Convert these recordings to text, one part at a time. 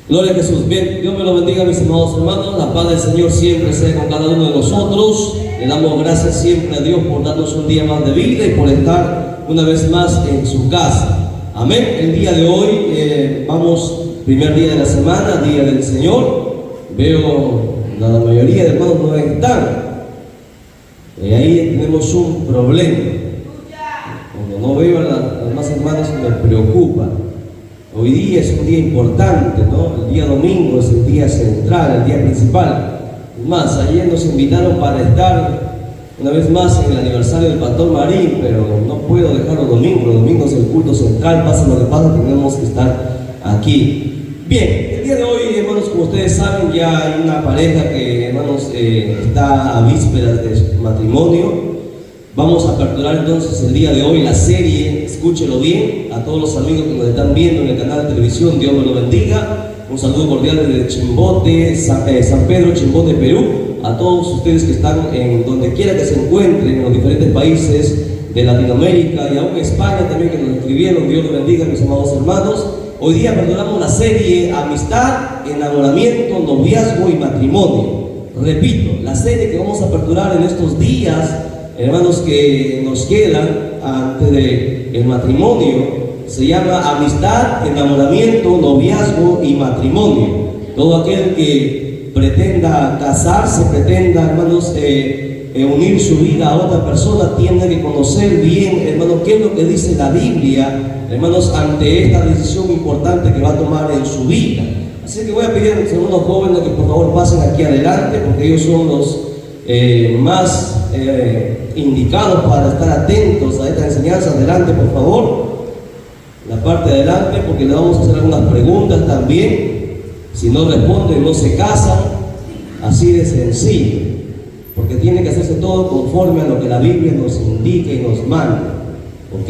Gloria a Jesús. Bien, Dios me lo bendiga, mis amados hermanos. La paz del Señor siempre sea con cada uno de nosotros. Le damos gracias siempre a Dios por darnos un día más de vida y por estar una vez más en su casa. Amén. El día de hoy vamos, primer día de la semana, día del Señor. Veo la mayoría de hermanos no están. Ahí tenemos un problema. Cuando no veo a las demás hermanas me preocupa. Hoy día es un día importante, ¿no? El día domingo es el día central, el día principal. Es más, ayer nos invitaron para estar una vez más en el aniversario del Pastor Marín, pero no puedo dejar los domingos es el culto central, pasa lo que pasa, tenemos que estar aquí. Bien, el día de hoy, hermanos, como ustedes saben, ya hay una pareja que, hermanos, está a vísperas de su matrimonio. Vamos a aperturar entonces el día de hoy la serie, escúchelo bien, a todos los amigos que nos están viendo en el canal de televisión, Dios me lo bendiga. Un saludo cordial desde Chimbote, San Pedro, Chimbote, Perú, a todos ustedes que están en donde quiera que se encuentren, en los diferentes países de Latinoamérica y aún España también que nos escribieron, Dios los bendiga, mis amados hermanos. Hoy día aperturamos la serie Amistad, Enamoramiento, Noviazgo y Matrimonio. Repito, la serie que vamos a aperturar en estos días, hermanos, que nos quedan antes del matrimonio, se llama Amistad, Enamoramiento, Noviazgo y Matrimonio. Todo aquel que pretenda casarse, pretenda, hermanos, unir su vida a otra persona, tiene que conocer bien, hermanos, qué es lo que dice la Biblia, hermanos, ante esta decisión importante que va a tomar en su vida. Así que voy a pedir a los hermanos jóvenes que por favor pasen aquí adelante, porque ellos son los más indicados para estar atentos a esta enseñanza. Adelante, por favor, la parte de adelante, porque le vamos a hacer algunas preguntas también. Si no responden, no se casan, así de sencillo, porque tiene que hacerse todo conforme a lo que la Biblia nos indica y nos manda. ¿Ok?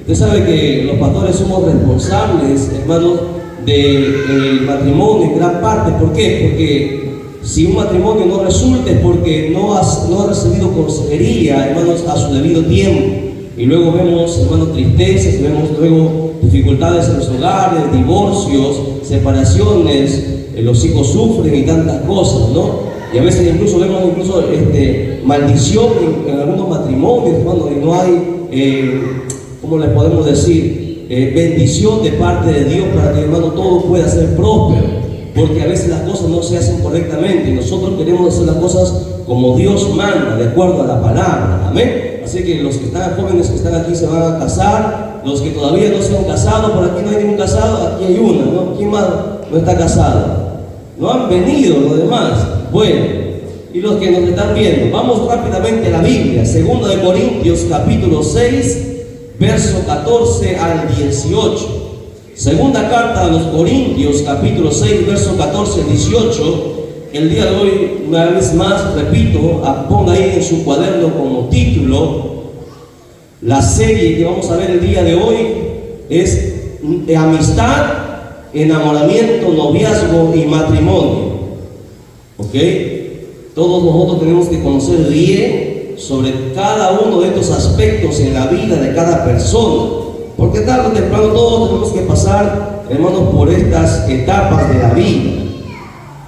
Usted sabe que los pastores somos responsables, hermanos, del matrimonio en gran parte. ¿Por qué? Porque si un matrimonio no resulta es porque no ha recibido consejería, hermanos, a su debido tiempo. Y luego vemos, hermanos, tristezas, vemos luego dificultades en los hogares, divorcios, separaciones, los hijos sufren y tantas cosas, ¿no? Y a veces incluso vemos maldición en algunos matrimonios, hermanos, y no hay, ¿cómo le podemos decir? Bendición de parte de Dios para que, hermano, todo pueda ser próspero. Porque a veces las cosas no se hacen correctamente y nosotros queremos hacer las cosas como Dios manda, de acuerdo a la palabra. Amén. Así que los que están jóvenes que están aquí se van a casar, los que todavía no se han casado, por aquí no hay ningún casado, aquí hay una, ¿no? ¿Quién más no está casado? No han venido los demás. Bueno, y los que nos están viendo, vamos rápidamente a la Biblia, 2 de Corintios capítulo 6, verso 14 al 18. Segunda carta a los Corintios, capítulo 6, verso 14 al 18. El día de hoy, una vez más, repito, ponga ahí en su cuaderno como título, la serie que vamos a ver el día de hoy es Amistad, Enamoramiento, Noviazgo y Matrimonio. ¿Ok? Todos nosotros tenemos que conocer bien sobre cada uno de estos aspectos en la vida de cada persona. Porque tarde o temprano todos tenemos que pasar, hermanos, por estas etapas de la vida.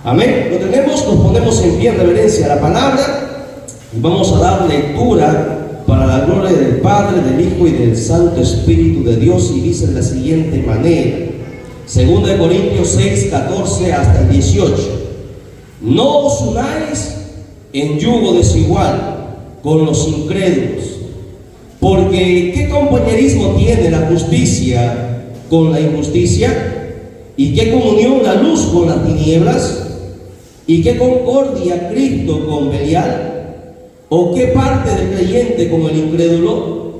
Amén. Lo tenemos, nos ponemos en pie en reverencia a la palabra y vamos a dar lectura para la gloria del Padre, del Hijo y del Santo Espíritu de Dios. Y dice de la siguiente manera, 2 de Corintios 6, 14 hasta el 18. No os unáis en yugo desigual con los incrédulos. Porque ¿qué compañerismo tiene la justicia con la injusticia? ¿Y qué comunión la luz con las tinieblas? ¿Y qué concordia Cristo con Belial? ¿O qué parte del creyente con el incrédulo?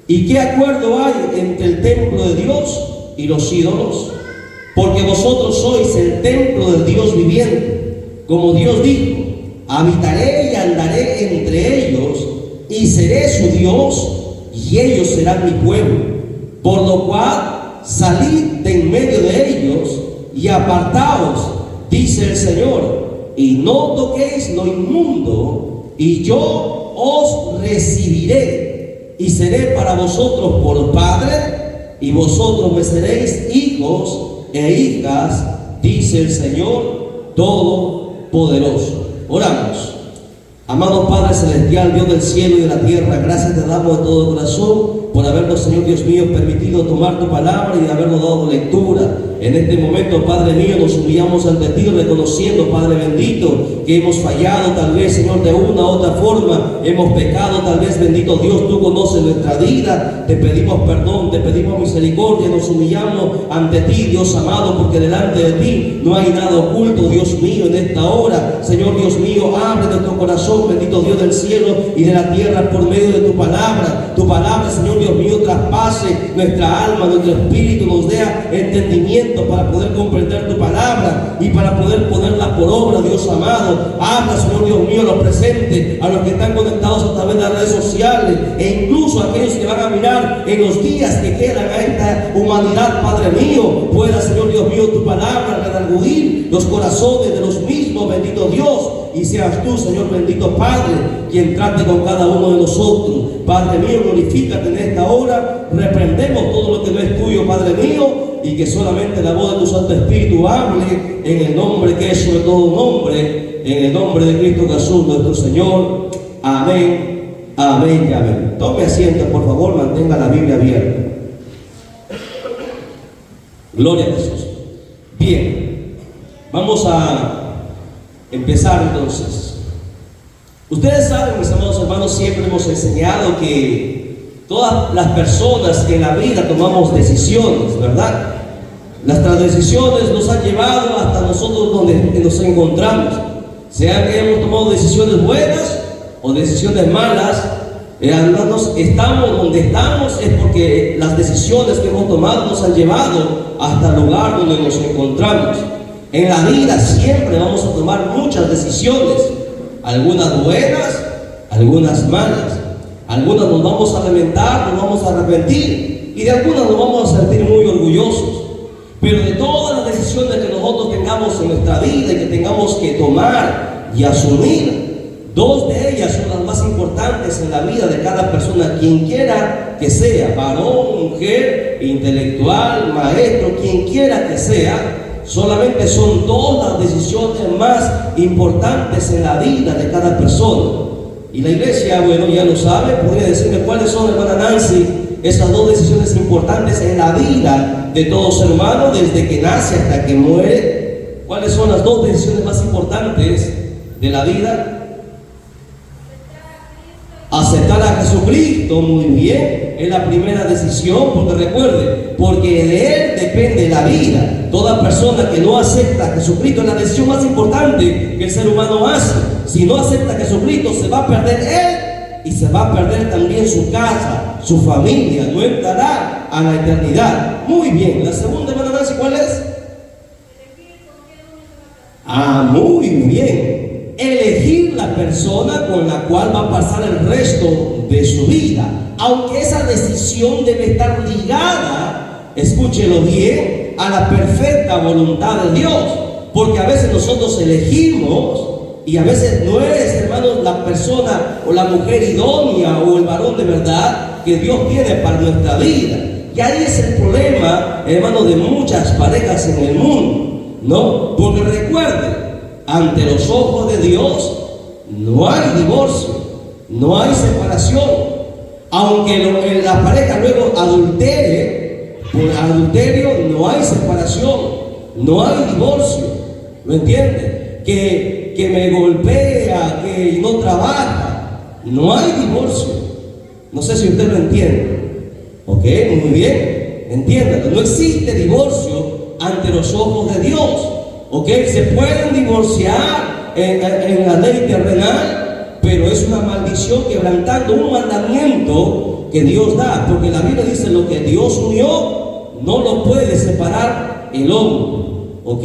¿Y qué acuerdo hay entre el templo de Dios y los ídolos? Porque vosotros sois el templo del Dios viviente. Como Dios dijo, habitaré y andaré entre ellos y seré su Dios, y ellos serán mi pueblo. Por lo cual, salid de en medio de ellos y apartaos, dice el Señor, y no toquéis lo inmundo, y yo os recibiré, y seré para vosotros por Padre, y vosotros me seréis hijos e hijas, dice el Señor Todopoderoso. Oramos. Amado Padre Celestial, Dios del cielo y de la tierra, gracias te damos de todo corazón por habernos, Señor Dios mío, permitido tomar tu palabra y habernos dado lectura. En este momento, Padre mío, nos humillamos ante ti, reconociendo, Padre bendito, que hemos fallado, tal vez, Señor, de una u otra forma, hemos pecado, tal vez, bendito Dios, tú conoces nuestra vida, te pedimos perdón, te pedimos misericordia, nos humillamos ante ti, Dios amado, porque delante de ti no hay nada oculto, Dios mío, en esta hora, Señor Dios mío, abre nuestro corazón, bendito Dios del cielo y de la tierra, por medio de tu palabra, Señor Dios mío, traspase nuestra alma, nuestro espíritu, nos dé entendimiento para poder comprender tu palabra y para poder ponerla por obra, Dios amado. Habla, Señor Dios mío, a los presentes, a los que están conectados a través de las redes sociales e incluso a aquellos que van a mirar en los días que quedan a esta humanidad, Padre mío. Pueda, Señor Dios mío, tu palabra redarguir los corazones de los mismos, bendito Dios, y seas tú, Señor bendito Padre, quien trate con cada uno de nosotros. Padre mío, glorifícate en esta hora, reprendemos todo lo que no es tuyo, Padre mío, y que solamente la voz de tu Santo Espíritu hable en el nombre que es sobre todo nombre, en el nombre de Cristo Jesús nuestro Señor. Amén, amén y amén. Tome asiento, por favor, mantenga la Biblia abierta. Gloria a Jesús. Bien, vamos a empezar entonces. Ustedes saben, mis amados hermanos, siempre hemos enseñado que todas las personas en la vida tomamos decisiones, ¿verdad? Nuestras decisiones nos han llevado hasta nosotros donde nos encontramos. Sea que hemos tomado decisiones buenas o decisiones malas, estamos donde estamos es porque las decisiones que hemos tomado nos han llevado hasta el lugar donde nos encontramos. En la vida siempre vamos a tomar muchas decisiones, algunas buenas, algunas malas. Algunas nos vamos a lamentar, nos vamos a arrepentir y de algunas nos vamos a sentir muy orgullosos. Pero de todas las decisiones que nosotros tengamos en nuestra vida y que tengamos que tomar y asumir, dos de ellas son las más importantes en la vida de cada persona, quien quiera que sea, varón, mujer, intelectual, maestro, quien quiera que sea. Solamente son dos las decisiones más importantes en la vida de cada persona. Y la iglesia, bueno, ya lo sabe. Podría decirme cuáles son, hermana Nancy, esas dos decisiones importantes en la vida de todo ser humano, desde que nace hasta que muere. ¿Cuáles son las dos decisiones más importantes de la vida? Aceptar a Jesucristo, muy bien, es la primera decisión, porque recuerde, porque de Él depende la vida. Toda persona que no acepta a Jesucristo es la decisión más importante que el ser humano hace. Si no acepta a Jesucristo, se va a perder Él y se va a perder también su casa, su familia, no entrará a la eternidad. Muy bien, la segunda, hermana Nancy, ¿cuál es? Muy bien. Elegir la persona con la cual va a pasar el resto de su vida. Aunque esa decisión debe estar ligada, escúchelo bien, a la perfecta voluntad de Dios. Porque a veces nosotros elegimos y a veces no es, hermanos, la persona o la mujer idónea o el varón de verdad que Dios tiene para nuestra vida. Y ahí es el problema, hermanos, de muchas parejas en el mundo, ¿no? Porque recuerden, ante los ojos de Dios no hay divorcio, no hay separación. Aunque la pareja luego adultere, por adulterio no hay separación, no hay divorcio. ¿Lo entiende? Que me golpea, que no trabaja, no hay divorcio. No sé si usted lo entiende. ¿Ok? Muy bien. Entiéndalo. No existe divorcio ante los ojos de Dios. ¿Ok? Se pueden divorciar en la ley terrenal, pero es una maldición quebrantando un mandamiento que Dios da, porque la Biblia dice: lo que Dios unió no lo puede separar el hombre. ¿Ok?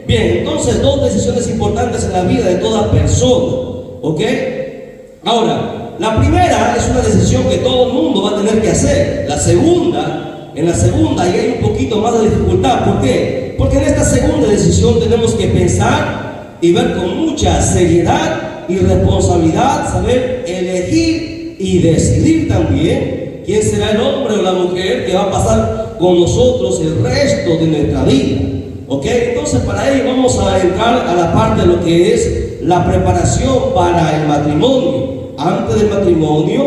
Bien, entonces dos decisiones importantes en la vida de toda persona. ¿Ok? Ahora, la primera es una decisión que todo el mundo va a tener que hacer. La segunda, en la segunda ahí hay un poquito más de dificultad. ¿Por qué? Porque en esta segunda decisión tenemos que pensar y ver con mucha seriedad y responsabilidad, saber elegir y decidir también quién será el hombre o la mujer que va a pasar con nosotros el resto de nuestra vida. ¿Ok? Entonces para ello vamos a entrar a la parte de lo que es la preparación para el matrimonio. Antes del matrimonio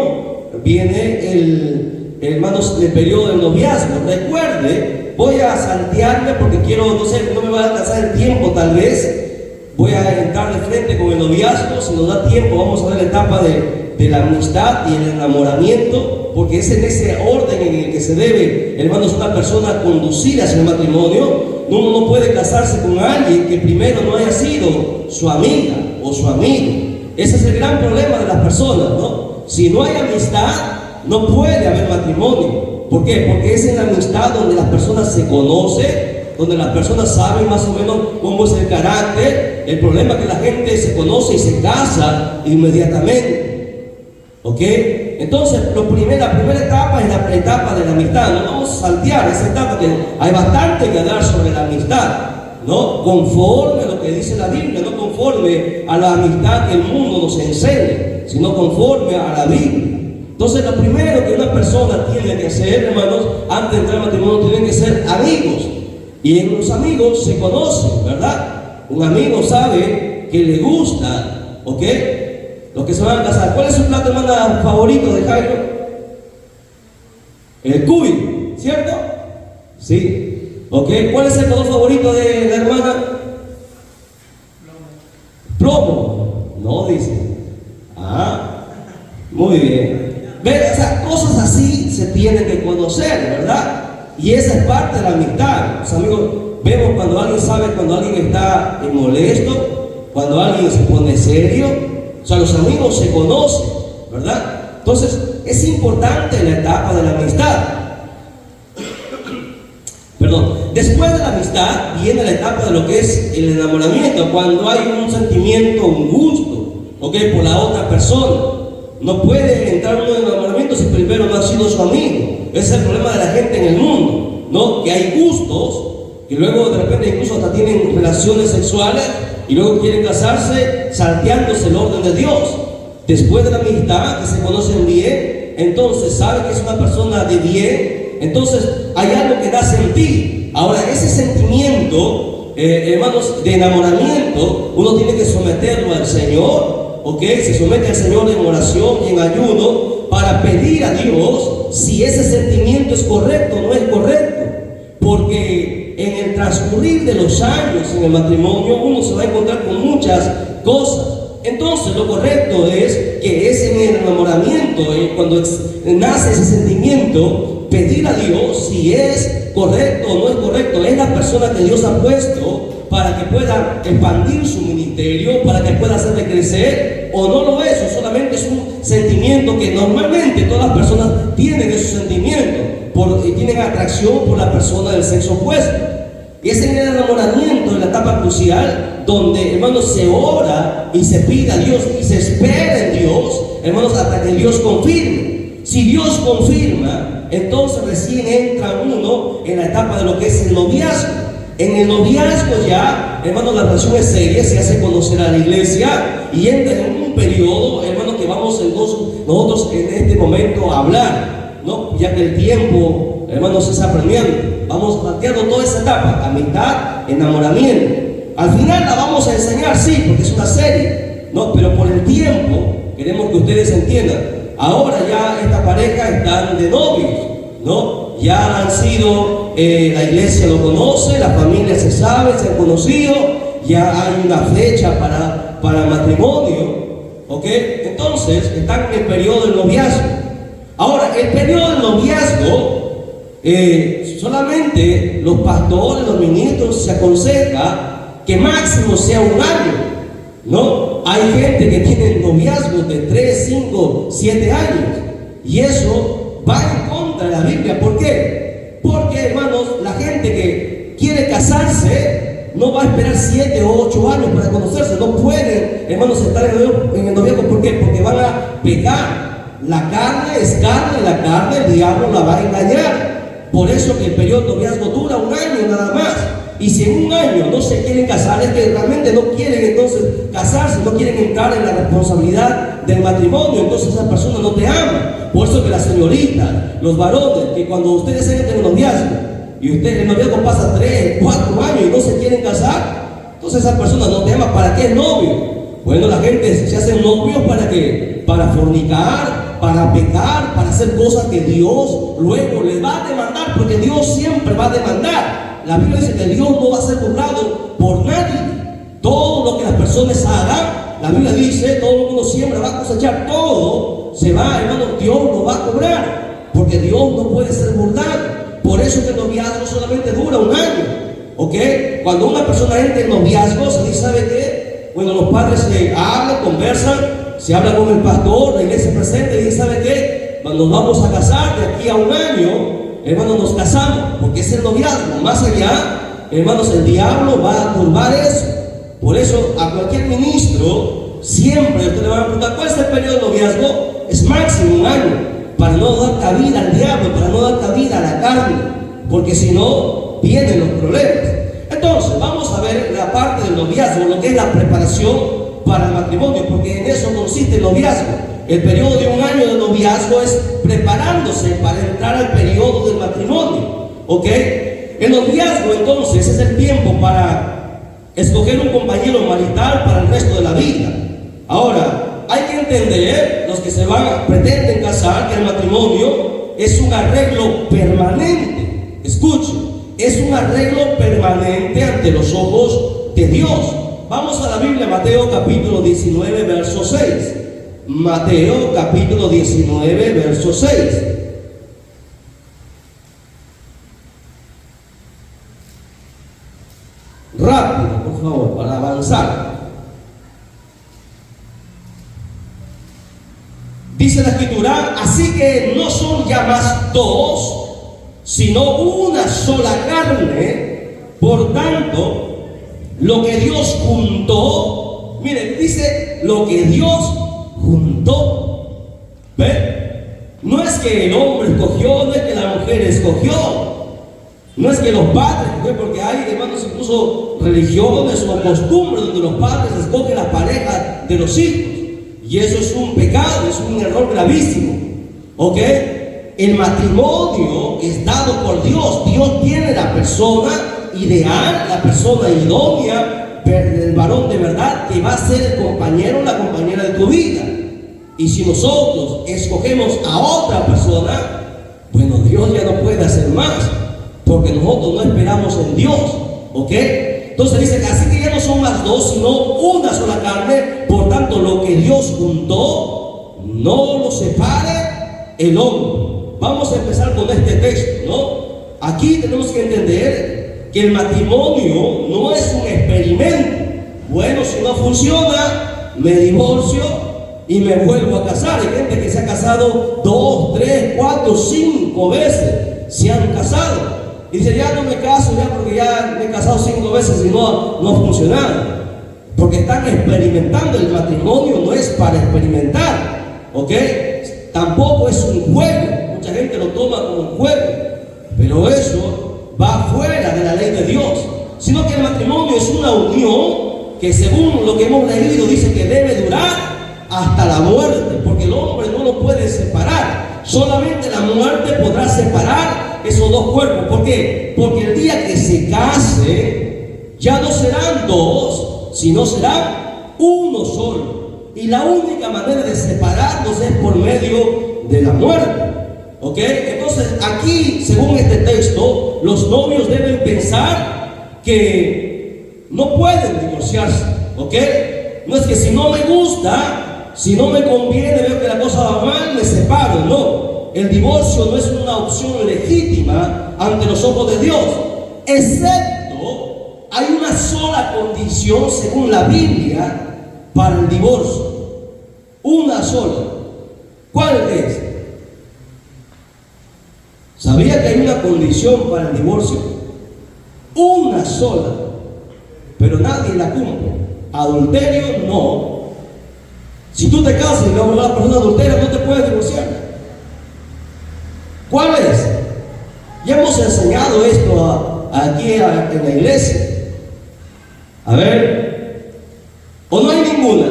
viene hermanos, el periodo del noviazgo. Recuerde, voy a saltearme porque quiero, no sé, no me va a alcanzar el tiempo tal vez. Voy a entrar de frente con el noviazgo. Si nos da tiempo vamos a ver la etapa de la amistad y el enamoramiento, porque es en ese orden en el que se debe, hermanos, una persona conducir hacia el matrimonio. Uno no puede casarse con alguien que primero no haya sido su amiga o su amigo. Ese es el gran problema de las personas, ¿no? Si no hay amistad, no puede haber matrimonio. ¿Por qué? Porque es en la amistad donde las personas se conocen, donde las personas saben más o menos cómo es el carácter. El problema es que la gente se conoce y se casa inmediatamente. ¿Ok? Entonces, la primera etapa es la etapa de la amistad. No vamos a saltear esa etapa, que hay bastante que hablar sobre la amistad, ¿no? Conforme a lo que dice la Biblia, no conforme a la amistad que el mundo nos enseña, sino conforme a la Biblia. Entonces, lo primero que una persona tiene que hacer, hermanos, antes de entrar al matrimonio, tienen que ser amigos. Y en los amigos se conocen, ¿verdad? Un amigo sabe que le gusta, ¿ok? Los que se van a casar. ¿Cuál es su plato, hermana, favorito de Jairo? El cuy, ¿cierto? Sí. ¿Ok? ¿Cuál es el color favorito de la hermana? Plomo. No, dice. Ah, muy bien. Ven, o sea, cosas así se tienen que conocer, ¿verdad? Y esa es parte de la amistad. Los amigos, vemos cuando alguien sabe, cuando alguien está molesto, cuando alguien se pone serio. O sea, los amigos se conocen, ¿verdad? Entonces, es importante la etapa de la amistad. Perdón. Después de la amistad viene la etapa de lo que es el enamoramiento, cuando hay un sentimiento, un gusto, ¿ok? Por la otra persona. No puede entrar uno en enamoramiento si primero no ha sido su amigo. Ese es el problema de la gente en el mundo, ¿no? Que hay gustos, que luego de repente incluso hasta tienen relaciones sexuales y luego quieren casarse salteándose el orden de Dios. Después de la amistad, que se conocen bien, entonces sabe que es una persona de bien, entonces hay algo que nace en ti. Ahora, ese sentimiento, hermanos, de enamoramiento, uno tiene que someterlo al Señor, ¿ok? Se somete al Señor en oración y en ayuno para pedir a Dios si ese sentimiento es correcto o no es correcto. Porque en el transcurrir de los años en el matrimonio uno se va a encontrar con muchas cosas. Entonces lo correcto es que es en el enamoramiento, cuando nace ese sentimiento, pedir a Dios si es correcto o no es correcto. Es la persona que Dios ha puesto para que pueda expandir su ministerio, para que pueda hacerle crecer, o no lo es, o solamente es un sentimiento que normalmente todas las personas tienen esos sentimientos, tienen atracción por la persona del sexo opuesto. Y es en el enamoramiento, en la etapa crucial, donde, hermanos, se ora y se pide a Dios y se espera en Dios, hermanos, hasta que Dios confirme. Si Dios confirma, entonces recién entra uno en la etapa de lo que es el noviazgo. En el noviazgo ya, hermanos, la relación es seria, se hace conocer a la iglesia y entra en un periodo, hermanos, que vamos entonces nosotros en este momento a hablar, ¿no? Ya que el tiempo, hermanos, se está apremiando. Vamos planteando toda esa etapa, amistad, enamoramiento. Al final la vamos a enseñar, sí, porque es una serie, ¿no? Pero por el tiempo, queremos que ustedes entiendan. Ahora ya esta pareja están de novios, ¿no? Ya han sido, la iglesia lo conoce, la familia se sabe, se han conocido, ya hay una fecha para matrimonio, ¿ok? Entonces, están en el periodo del noviazgo. Ahora, el periodo del noviazgo, solamente los pastores, los ministros se aconseja que máximo sea un año, ¿no? Hay gente que tiene noviazgos de 3, 5, 7 años y eso va en contra de la Biblia. ¿Por qué? Porque, hermanos, la gente que quiere casarse no va a esperar 7 o 8 años para conocerse. No pueden, hermanos, estar en el noviazgo. ¿Por qué? Porque van a pecar. La carne es carne, la carne el diablo la va a engañar. Por eso que el periodo de noviazgo dura un año nada más. Y si en un año no se quieren casar, es que realmente no quieren entonces casarse, no quieren entrar en la responsabilidad del matrimonio, entonces esa persona no te ama. Por eso que las señoritas, los varones, que cuando ustedes entren en noviazgo, y usted el noviazgo pasa 3, 4 años y no se quieren casar, entonces esa persona no te ama. ¿Para qué es novio? Bueno, la gente se hace novio ¿para qué? Para fornicar, para pecar, para hacer cosas que Dios luego les va a demandar, porque Dios siempre va a demandar. La Biblia dice que Dios no va a ser burlado por nadie. Todo lo que las personas hagan, la Biblia dice, todo el mundo siembra, va a cosechar, todo se va, hermano, Dios lo va a cobrar, porque Dios no puede ser burlado. Por eso que el noviazgo solamente dura un año, ¿ok? Cuando una persona entra en noviazgo, se dice, ¿sabe qué? Bueno, los padres se hablan, conversan, se habla con el pastor, la iglesia presente, y dice, ¿sabe qué? Cuando nos vamos a casar de aquí a un año, hermano, nos casamos, porque es el noviazgo. Más allá, hermanos, el diablo va a turbar eso. Por eso, a cualquier ministro, siempre usted le va a preguntar, ¿cuál es el periodo de noviazgo? Es máximo un año, para no dar cabida al diablo, para no dar cabida a la carne, porque si no, vienen los problemas. Entonces, vamos a ver la parte del noviazgo, lo que es la preparación para el matrimonio, porque en eso consiste el noviazgo. El periodo de un año de noviazgo es preparándose para entrar al periodo del matrimonio, ¿ok? El noviazgo, entonces, es el tiempo para escoger un compañero marital para el resto de la vida. Ahora, hay que entender, los que pretenden casar, que el matrimonio es un arreglo permanente. Escuchen, es un arreglo permanente ante los ojos de Dios. Vamos a la Biblia, Mateo capítulo 19, verso 6. Mateo capítulo 19, verso 6. Rápido, por favor, para avanzar. Dice la Escritura, así que no son ya más dos, sino una sola carne. Por tanto, lo que Dios juntó, miren, dice lo que Dios juntó. ¿Ve? No es que el hombre escogió, no es que la mujer escogió, no es que los padres, porque hay, hermanos, incluso religiones o costumbres donde los padres escogen la pareja de los hijos, y eso es un pecado, es un error gravísimo, ¿ok? El matrimonio es dado por Dios. Dios tiene la persona ideal, la persona idónea, el varón de verdad que va a ser el compañero o la compañera de tu vida. Y si nosotros escogemos a otra persona, bueno, Dios ya no puede hacer más, porque nosotros no esperamos en Dios, ¿ok? Entonces dice que así que ya no son más dos, sino una sola carne. Por tanto, lo que Dios juntó, no lo separe el hombre. Vamos a empezar con este texto, ¿no? Aquí tenemos que entender que el matrimonio no es un experimento. Bueno, si no funciona, me divorcio y me vuelvo a casar. Hay gente que se ha casado 2, 3, 4, 5 veces, se han casado. Y dice, ya no me caso, ya porque ya me he casado 5 veces y no ha funcionado. Porque están experimentando. El matrimonio no es para experimentar, ¿ok? Tampoco es un juego. Mucha gente lo toma como un juego, pero eso va fuera de la ley de Dios. Sino que el matrimonio es una unión que, según lo que hemos leído, dice que debe durar hasta la muerte, porque el hombre no lo puede separar. Solamente la muerte podrá separar esos dos cuerpos. ¿Por qué? Porque el día que se case, ya no serán dos, sino serán uno solo. Y la única manera de separarnos es por medio de la muerte, ¿ok? Entonces, aquí, según este texto, los novios deben pensar que no pueden divorciarse, ¿ok? No es que si no me gusta, si no me conviene, veo que la cosa va mal, me separo. No. El divorcio no es una opción legítima ante los ojos de Dios, excepto hay una sola condición según la Biblia para el divorcio. Una sola. ¿Cuál es? ¿Sabía que hay una condición para el divorcio? Una sola, pero nadie la cumple. Adulterio, no. Si tú te casas y luego una persona adultera, no te puedes divorciar. ¿Cuál es? Ya hemos enseñado esto aquí en la iglesia. A ver, ¿o no hay ninguna?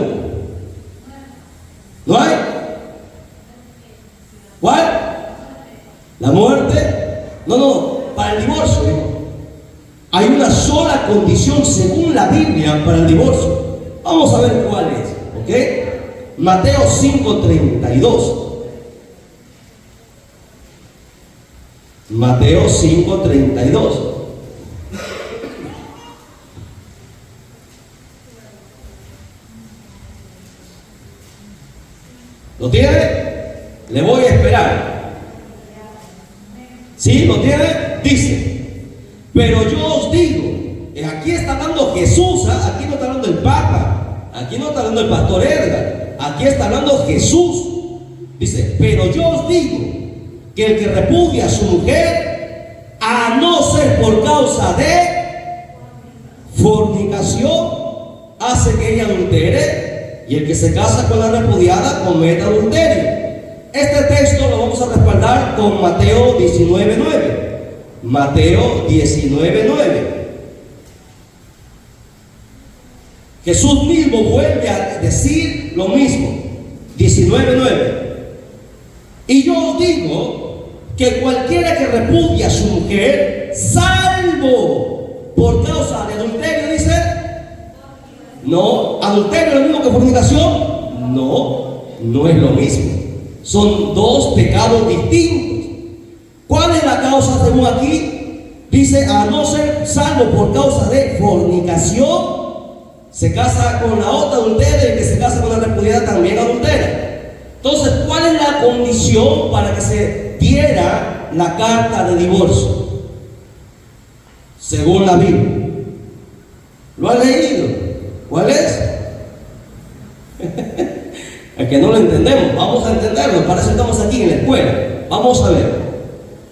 ¿No hay? ¿Cuál? ¿La muerte? No, para el divorcio, según la Biblia para el divorcio. Vamos a ver cuál es, ¿ok? Mateo 5:32. Mateo 5:32. ¿Lo tiene? Le voy a esperar. ¿Sí? ¿Lo tiene? Dice: pero yo os digo, aquí está hablando Jesús, aquí no está hablando el Papa, aquí no está hablando el pastor Edgar, aquí está hablando Jesús. Dice: pero yo os digo que el que repudia a su mujer, a no ser por causa de fornicación, hace que ella adultere, y el que se casa con la repudiada comete adulterio. Este texto lo vamos a respaldar con Mateo 19:9. Mateo 19:9. Jesús mismo vuelve a decir lo mismo. 19:9. Y yo os digo que cualquiera que repudia a su mujer, salvo por causa de adulterio, dice. No, adulterio es lo mismo que fornicación. No, no es lo mismo. Son dos pecados distintos. ¿Cuál es la causa según aquí? Dice: a no ser salvo por causa de fornicación. Se casa con la otra, adultera, y el que se casa con la repudiada también adultera. Entonces, ¿cuál es la condición para que se diera la carta de divorcio? Según la Biblia. ¿Lo han leído? ¿Cuál es? Es que no lo entendemos. Vamos a entenderlo. Para eso estamos aquí en la escuela. Vamos a ver.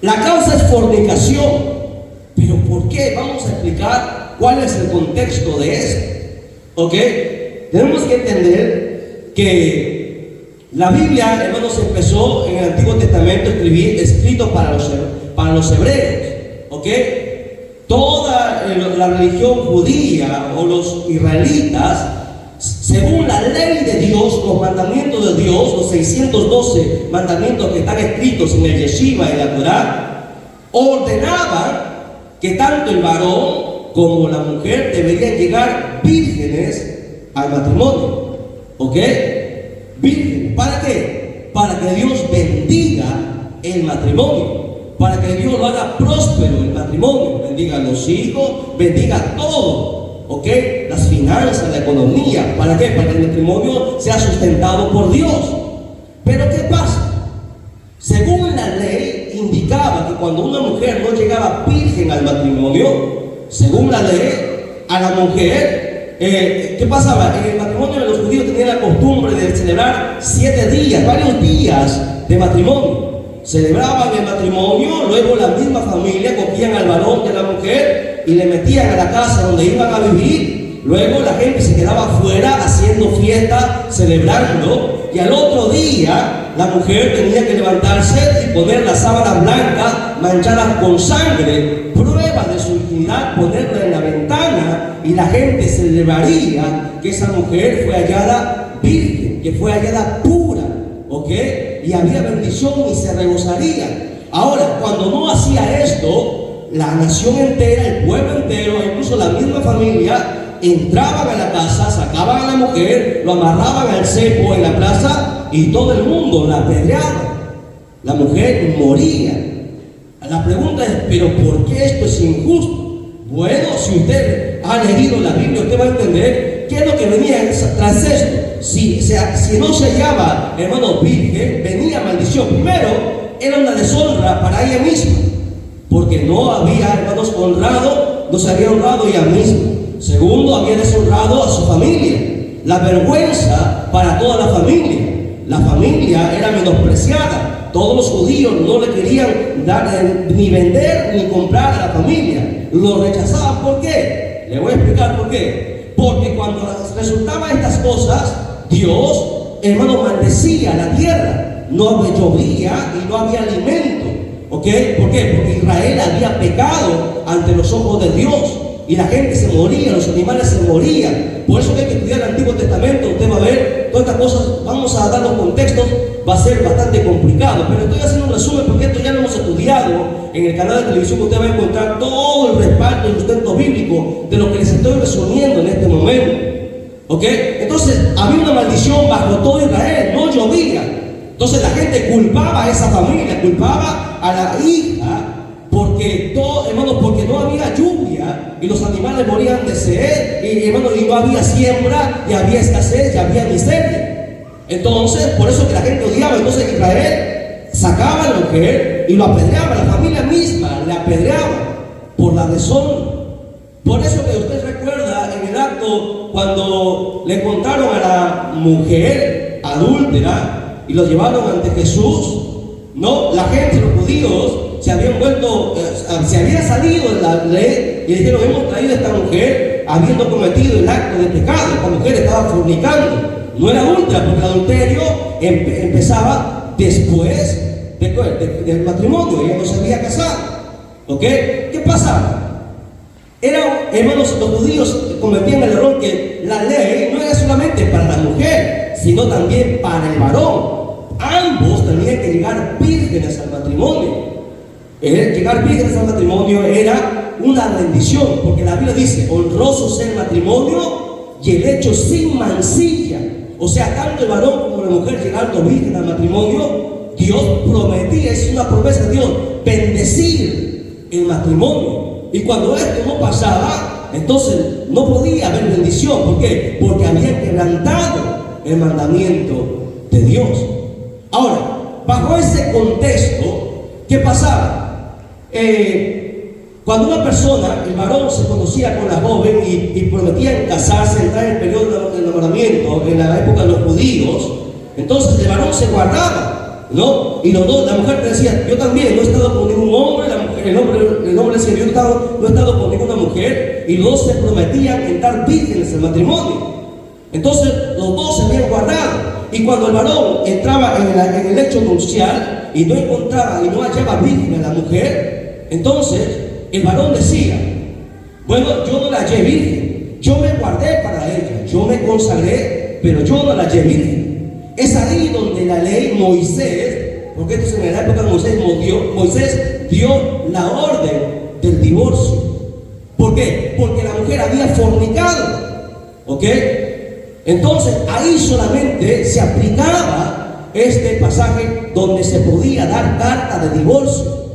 La causa es fornicación. ¿Pero por qué? Vamos a explicar cuál es el contexto de esto. ¿Ok? Tenemos que entender que la Biblia, hermanos, empezó en el Antiguo Testamento escrito para los hebreos. ¿Ok? Toda la religión judía o los israelitas, según la ley de Dios, los mandamientos de Dios, los 612 mandamientos que están escritos en el Yeshiva y la Torá, ordenaban que tanto el varón como la mujer deberían llegar vírgenes al matrimonio. ¿Ok? Vírgenes. ¿Para qué? Para que Dios bendiga el matrimonio. Para que Dios lo haga próspero el matrimonio, bendiga a los hijos, bendiga todo, ¿ok? Las finanzas, la economía. ¿Para qué? Para que el matrimonio sea sustentado por Dios. Pero ¿qué pasa? Según la ley indicaba que cuando una mujer no llegaba virgen al matrimonio, según la ley, a la mujer, ¿qué pasaba? En el matrimonio de los judíos tenían la costumbre de celebrar 7 días, varios días de matrimonio. Celebraban el matrimonio, luego la misma familia cogían al varón y a la mujer y le metían a la casa donde iban a vivir. Luego la gente se quedaba afuera haciendo fiesta, celebrando, y al otro día la mujer tenía que levantarse y poner las sábanas blancas manchadas con sangre, prueba de su virginidad, ponerla en la ventana, y la gente celebraría que esa mujer fue hallada virgen, que fue hallada pura, ¿ok? Y había bendición y se regozaría. Ahora, cuando no hacía esto, la nación entera, el pueblo entero, incluso la misma familia, entraban a la casa, sacaban a la mujer, lo amarraban al cepo en la plaza y todo el mundo la apedreaba. La mujer moría. La pregunta es: ¿pero por qué esto es injusto? Bueno, si usted ha leído la Biblia, usted va a entender qué es lo que venía tras esto. Si no se hallaba, hermano, virgen, venía maldición. Primero, era una deshonra para ella misma, porque no había, hermanos, honrado, no se había honrado ella misma. Segundo, había deshonrado a su familia. La vergüenza para toda la familia. La familia era menospreciada. Todos los judíos no le querían dar ni vender ni comprar a la familia. Lo rechazaban. ¿Por qué? Le voy a explicar por qué. Porque cuando resultaban estas cosas, Dios, hermano, maldecía la tierra. No llovía y no había alimento. ¿Ok? ¿Por qué? Porque Israel había pecado ante los ojos de Dios. Y la gente se moría, los animales se morían. Por eso que hay que estudiar el Antiguo Testamento. Usted va a ver todas estas cosas. Vamos a dar los contextos. Va a ser bastante complicado. Pero estoy haciendo un resumen porque esto ya lo hemos estudiado. En el canal de televisión usted va a encontrar todo el respaldo y el sustento bíblico de lo que les estoy desuniendo en este momento. ¿Ok? Entonces había una maldición bajo todo Israel, no llovía. Entonces la gente culpaba a esa familia, culpaba a la hija, porque porque no había lluvia y los animales morían de sed, y no había siembra, y había escasez, y había miseria. Entonces, por eso que la gente odiaba. Entonces Israel sacaba a la mujer y lo apedreaba, la familia misma le apedreaba por la deshonra. Por eso que usted recuerda en el acto cuando le contaron a la mujer adúltera y lo llevaron ante Jesús, ¿no? La gente, los judíos, se habían salido de la ley y dijeron: hemos traído a esta mujer habiendo cometido el acto de pecado. Esta mujer estaba fornicando, no era adúltera, porque el adulterio empezaba después del matrimonio. Ella no se había casado. ¿Ok? ¿Qué pasaba? Hermanos, los judíos cometían el error que la ley no era solamente para la mujer, sino también para el varón. Ambos tenían que llegar vírgenes al matrimonio. Llegar vírgenes al matrimonio era una bendición, porque la Biblia dice: honroso sea el matrimonio y el hecho sin mancilla. O sea, tanto el varón como la mujer llegando virgen al matrimonio, Dios prometía, es una promesa de Dios, bendecir el matrimonio. Y cuando esto no pasaba, entonces no podía haber bendición. ¿Por qué? Porque habían quebrantado el mandamiento de Dios. Ahora, bajo ese contexto, ¿qué pasaba? Cuando una persona, el varón, se conocía con la joven y prometían casarse, entrar en el periodo de enamoramiento, en la época de los judíos, entonces el varón se guardaba, ¿no? Y los dos, la mujer te decía: yo también no he estado con ningún hombre. El hombre decía: yo no he estado con ninguna mujer. Y los dos se prometían entrar vírgenes al matrimonio. Entonces los dos se habían guardado. Y cuando el varón entraba en el lecho nupcial y no encontraba y no hallaba virgen a la mujer, entonces el varón decía: bueno, yo no la hallé virgen, yo me guardé para ella, yo me consagré, pero yo no la hallé virgen. Es ahí donde la ley Moisés, porque esto es en la época de Moisés dio la orden del divorcio. ¿Por qué? Porque la mujer había fornicado. ¿Ok? Entonces ahí solamente se aplicaba este pasaje donde se podía dar carta de divorcio.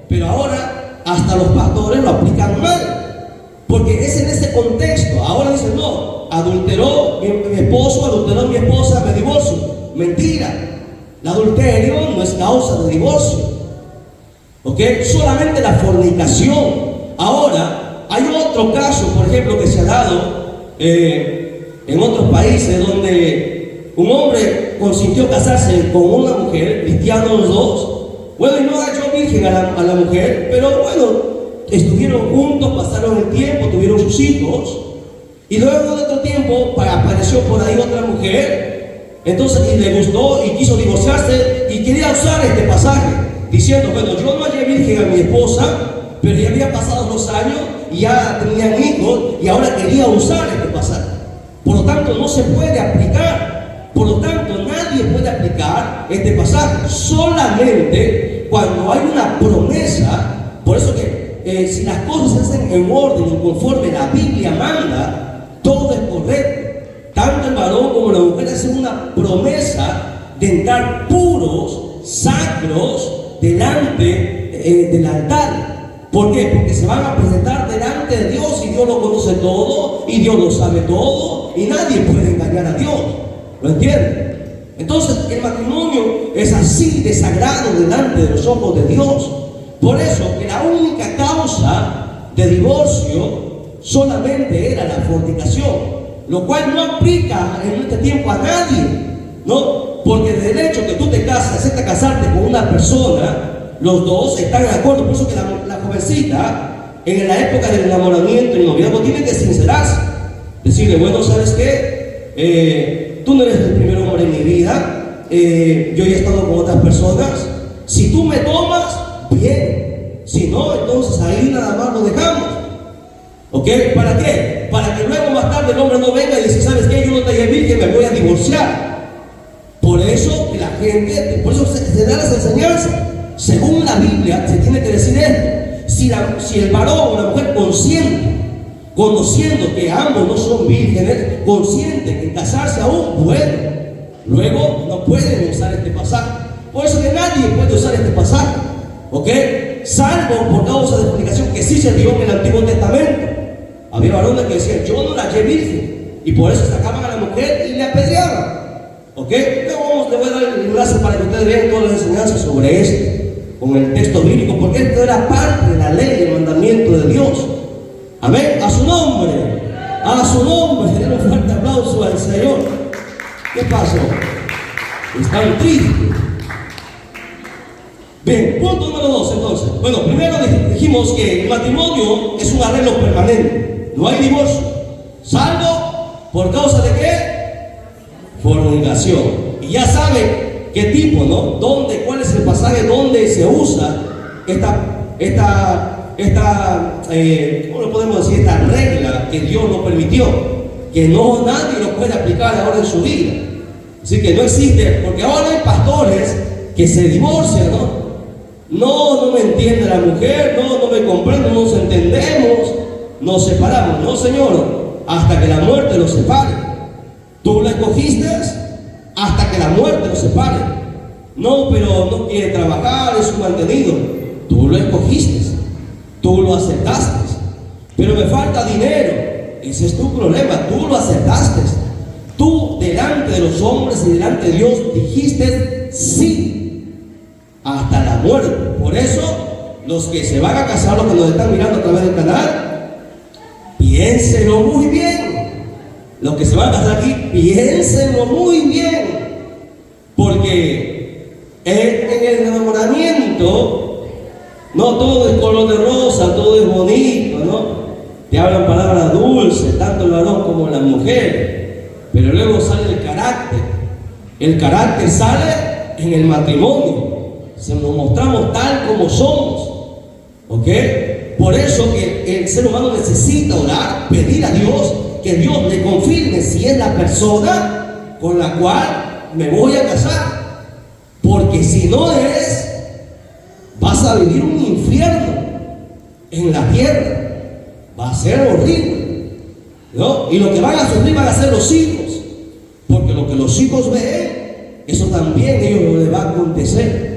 Pero ahora hasta los pastores lo aplican mal, porque es en ese contexto. Ahora dicen: no, adulteró mi esposo, adulteró mi esposa, me divorcio. Mentira, el adulterio no es causa de divorcio. ¿Ok? Solamente la fornicación. Ahora hay otro caso, por ejemplo, que se ha dado en otros países, donde un hombre consintió casarse con una mujer, cristianos los dos. Bueno, y no halló virgen a la mujer, pero bueno, estuvieron juntos, pasaron el tiempo, tuvieron sus hijos, y luego de otro tiempo apareció por ahí otra mujer, entonces, y le gustó y quiso divorciarse y quería usar este pasaje, diciendo: bueno, yo no hallé virgen a mi esposa, pero ya había pasado 2 años y ya tenían hijos, y ahora quería usar este pasaje. Por lo tanto, no se puede aplicar. Por lo tanto, nadie puede aplicar este pasaje. Solamente cuando hay una promesa. Por eso que si las cosas se hacen en orden y conforme la Biblia manda, todo es correcto. Tanto el varón como la mujer hacen una promesa de entrar puros, sacros, delante del altar. ¿Por qué? Porque se van a presentar delante de Dios, y Dios lo conoce todo, y Dios lo sabe todo, y nadie puede engañar a Dios. ¿Lo entienden? Entonces el matrimonio es así de sagrado delante de los ojos de Dios. Por eso que la única causa de divorcio solamente era la fornicación, lo cual no aplica en este tiempo a nadie, ¿no? Porque del hecho que tú te casas, aceptas casarte con una persona, los dos están de acuerdo. Por eso que la jovencita, en la época del enamoramiento y el noviazgo, tiene que sincerarse, decirle: bueno, ¿sabes qué? Tú no eres el primer hombre en mi vida, yo ya he estado con otras personas. Si tú me tomas, bien; si no, entonces ahí nada más lo dejamos. ¿Ok? ¿Para qué? Para que luego más tarde el hombre no venga y dice: ¿sabes qué? Yo no te hallé virgen, me voy a divorciar. Por eso que la gente, por eso se da las enseñanzas. Según la Biblia, se tiene que decir esto: si el varón o la mujer consiente conociendo que ambos no son vírgenes, consciente que casarse aún bueno. Luego no pueden usar este pasaje. Por eso que nadie puede usar este pasaje, ¿ok? Salvo por causa de fornicación, que sí se dio en el Antiguo Testamento. Había varones que decían, yo no la hallé virgen, y por eso sacaban a la mujer y le apedreaban, ¿ok? Luego le voy a dar el enlace para que ustedes vean todas las enseñanzas sobre esto, con el texto bíblico, porque esto era parte de la ley, el mandamiento de Dios. Amén, a su nombre, denle un fuerte aplauso al Señor. ¿Qué pasó? Están tristes. Bien, punto número 2 entonces. Bueno, primero dijimos que el matrimonio es un arreglo permanente. No hay divorcio, salvo por causa de ¿qué? Fornicación. Y ya saben qué tipo, ¿no? ¿Dónde? ¿Cuál es el pasaje donde se usa ¿cómo lo podemos decir? Esta regla que Dios nos permitió, que no nadie lo puede aplicar ahora en su vida. Así que no existe, porque ahora hay pastores que se divorcian, ¿no? No me entiende la mujer, no me comprende, no nos entendemos, nos separamos. No, Señor, hasta que la muerte los separe. Tú la escogiste hasta que la muerte los separe. No, pero no quiere trabajar, es un mantenido. Tú lo escogiste, tú lo aceptaste. Pero me falta dinero. Ese es tu problema, tú lo aceptaste. Tú delante de los hombres y delante de Dios dijiste sí hasta la muerte. Por eso los que se van a casar, los que nos están mirando a través del canal, piénsenlo muy bien. Los que se van a casar aquí, piénsenlo muy bien, porque en el enamoramiento no todo es color de rosa, todo es bonito, ¿no? Te hablan palabras dulces, tanto el varón como la mujer, pero luego sale el carácter. El carácter sale en el matrimonio. Se nos mostramos tal como somos, ¿ok? Por eso que el ser humano necesita orar, pedir a Dios que Dios le confirme si es la persona con la cual me voy a casar, porque si no es, vas a vivir un infierno en la tierra, va a ser horrible, ¿no? Y lo que van a sufrir van a ser los hijos, porque lo que los hijos ven, eso también a ellos les va a acontecer.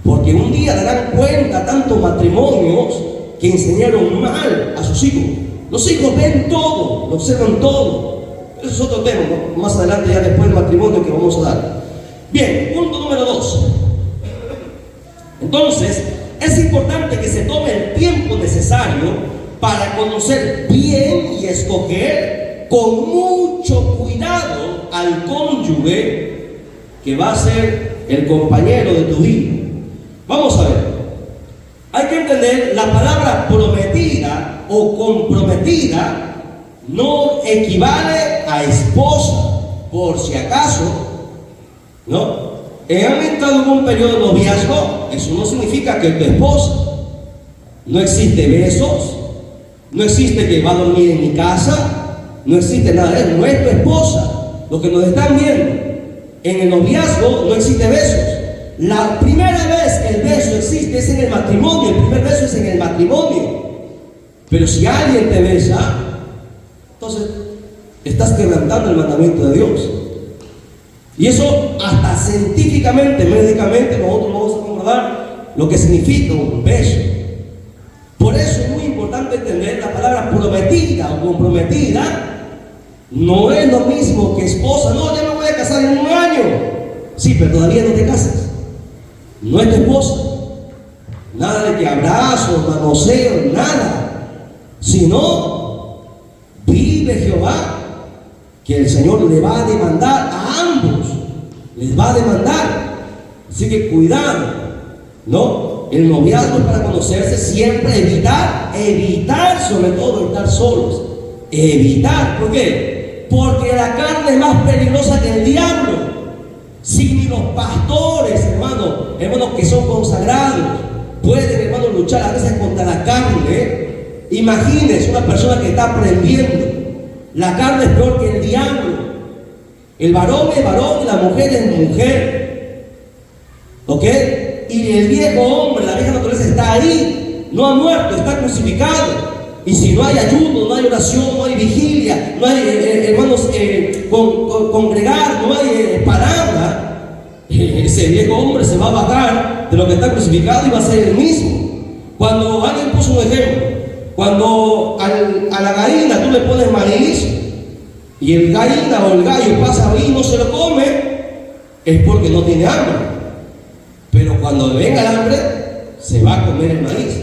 Porque un día darán cuenta tantos matrimonios que enseñaron mal a sus hijos. Los hijos ven todo, lo observan todo. Eso es otro tema, ¿no? Más adelante, ya después del matrimonio que vamos a dar. Bien, punto número 2. Entonces, es importante que se tome el tiempo necesario para conocer bien y escoger con mucho cuidado al cónyuge que va a ser el compañero de tu vida. Vamos a ver, hay que entender, la palabra prometida o comprometida no equivale a esposa, por si acaso, ¿no? Han entrado en un periodo de noviazgo, eso no significa que es tu esposa. No existe besos, no existe que va a dormir en mi casa, no existe nada de eso, no es tu esposa. Los que nos están viendo, en el noviazgo no existe besos. La primera vez que el beso existe es en el matrimonio, el primer beso es en el matrimonio. Pero si alguien te besa, entonces estás quebrantando el mandamiento de Dios. Y eso hasta científicamente, médicamente, nosotros vamos a comprobar lo que significa un beso. Por eso es muy importante entender la palabra prometida o comprometida. No es lo mismo que esposa. No, ya me voy a casar en un año. Sí, pero todavía no te casas. No es tu esposa. Nada de que abrazos, manoseos, nada. Sino, vive Jehová, que el Señor le va a demandar a ambos. Les va a demandar. Así que cuidado, ¿no? El noviazgo es para conocerse, siempre evitar sobre todo estar solos. Evitar, ¿por qué? Porque la carne es más peligrosa que el diablo. Si ni los pastores, hermanos que son consagrados, pueden, hermanos, luchar a veces contra la carne, imagínense una persona que está aprendiendo. La carne es peor que el diablo. El varón es varón y la mujer es mujer, ¿ok? Y el viejo hombre, la vieja naturaleza está ahí, no ha muerto, está crucificado. Y si no hay ayuno, no hay oración, no hay vigilia, no hay, hermanos, congregar, no hay palabra, ese viejo hombre se va a bajar de lo que está crucificado y va a ser el mismo. Cuando alguien puso un ejemplo, cuando a la gallina tú le pones maíz y el gallina o el gallo pasa ahí y no se lo come, es porque no tiene hambre. Pero cuando venga el hambre, se va a comer el maíz.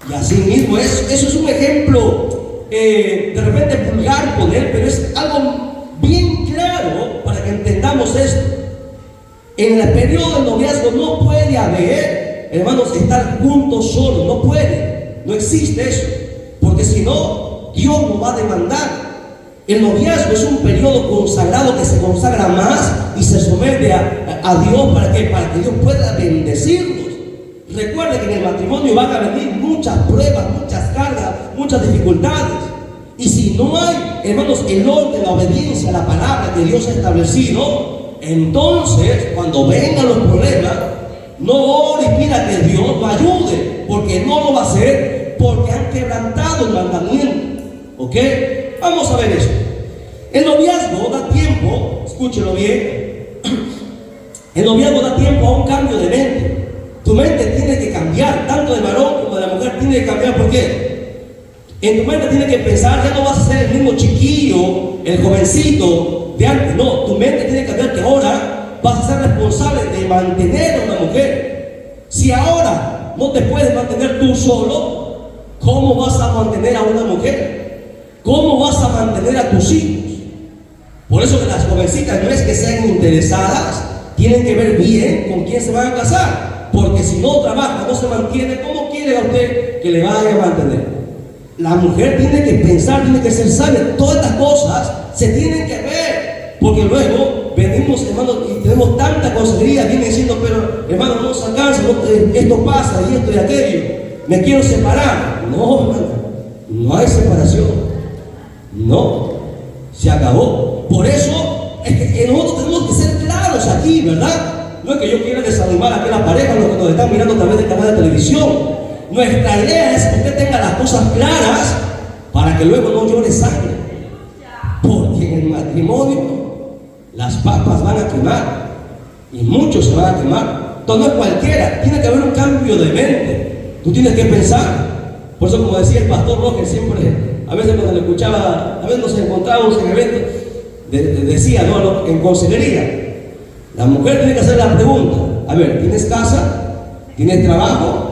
Y así mismo, eso es un ejemplo de repente vulgar poner, pero es algo bien claro para que entendamos esto. En el periodo del noviazgo no puede haber, hermanos, estar juntos solos, no puede, no existe eso, porque si no, Dios nos va a demandar. El noviazgo es un periodo consagrado que se consagra más y se somete a Dios para que Dios pueda bendecirnos. Recuerde que en el matrimonio van a venir muchas pruebas, muchas cargas, muchas dificultades. Y si no hay, hermanos, el orden, la obediencia a la palabra que Dios ha establecido, entonces cuando vengan los problemas, no ore y pida que Dios lo ayude, porque no lo va a hacer, porque han quebrantado el mandamiento. ¿Ok? Vamos a ver esto. El noviazgo da tiempo, escúchelo bien, el noviazgo da tiempo a un cambio de mente. Tu mente tiene que cambiar, tanto de varón como de la mujer tiene que cambiar. ¿Por qué? En tu mente tiene que pensar, ya no vas a ser el mismo chiquillo, el jovencito de antes. No, tu mente tiene que cambiar, que ahora vas a ser responsable de mantener a una mujer. Si ahora no te puedes mantener tú solo, ¿cómo vas a mantener a una mujer? ¿Cómo vas a mantener a tus hijos? Por eso que las jovencitas no es que sean interesadas, tienen que ver bien con quién se van a casar. Porque si no trabaja, no se mantiene, ¿cómo quiere a usted que le vaya a mantener? La mujer tiene que pensar, tiene que ser sabia. Todas estas cosas se tienen que ver. Porque luego venimos, hermanos, y tenemos tanta consejería, viene diciendo, pero hermano, no se alcanza, esto pasa y esto y aquello. Me quiero separar. No, hermano, no hay separación. No, se acabó. Por eso es que nosotros tenemos que ser claros aquí, ¿verdad? No es que yo quiera desanimar a aquella pareja, los que nos están mirando a través del canal de televisión. Nuestra idea es que usted tenga las cosas claras para que luego no llore sangre. Porque en el matrimonio las papas van a quemar y muchos se van a quemar. Entonces no es cualquiera, tiene que haber un cambio de mente. Tú tienes que pensar. Por eso, como decía el pastor Roger, siempre, a veces cuando le escuchaba, a veces nos encontrábamos en eventos, decía, ¿no? En consejería. La mujer tiene que hacer la pregunta: a ver, ¿tienes casa? ¿Tienes trabajo?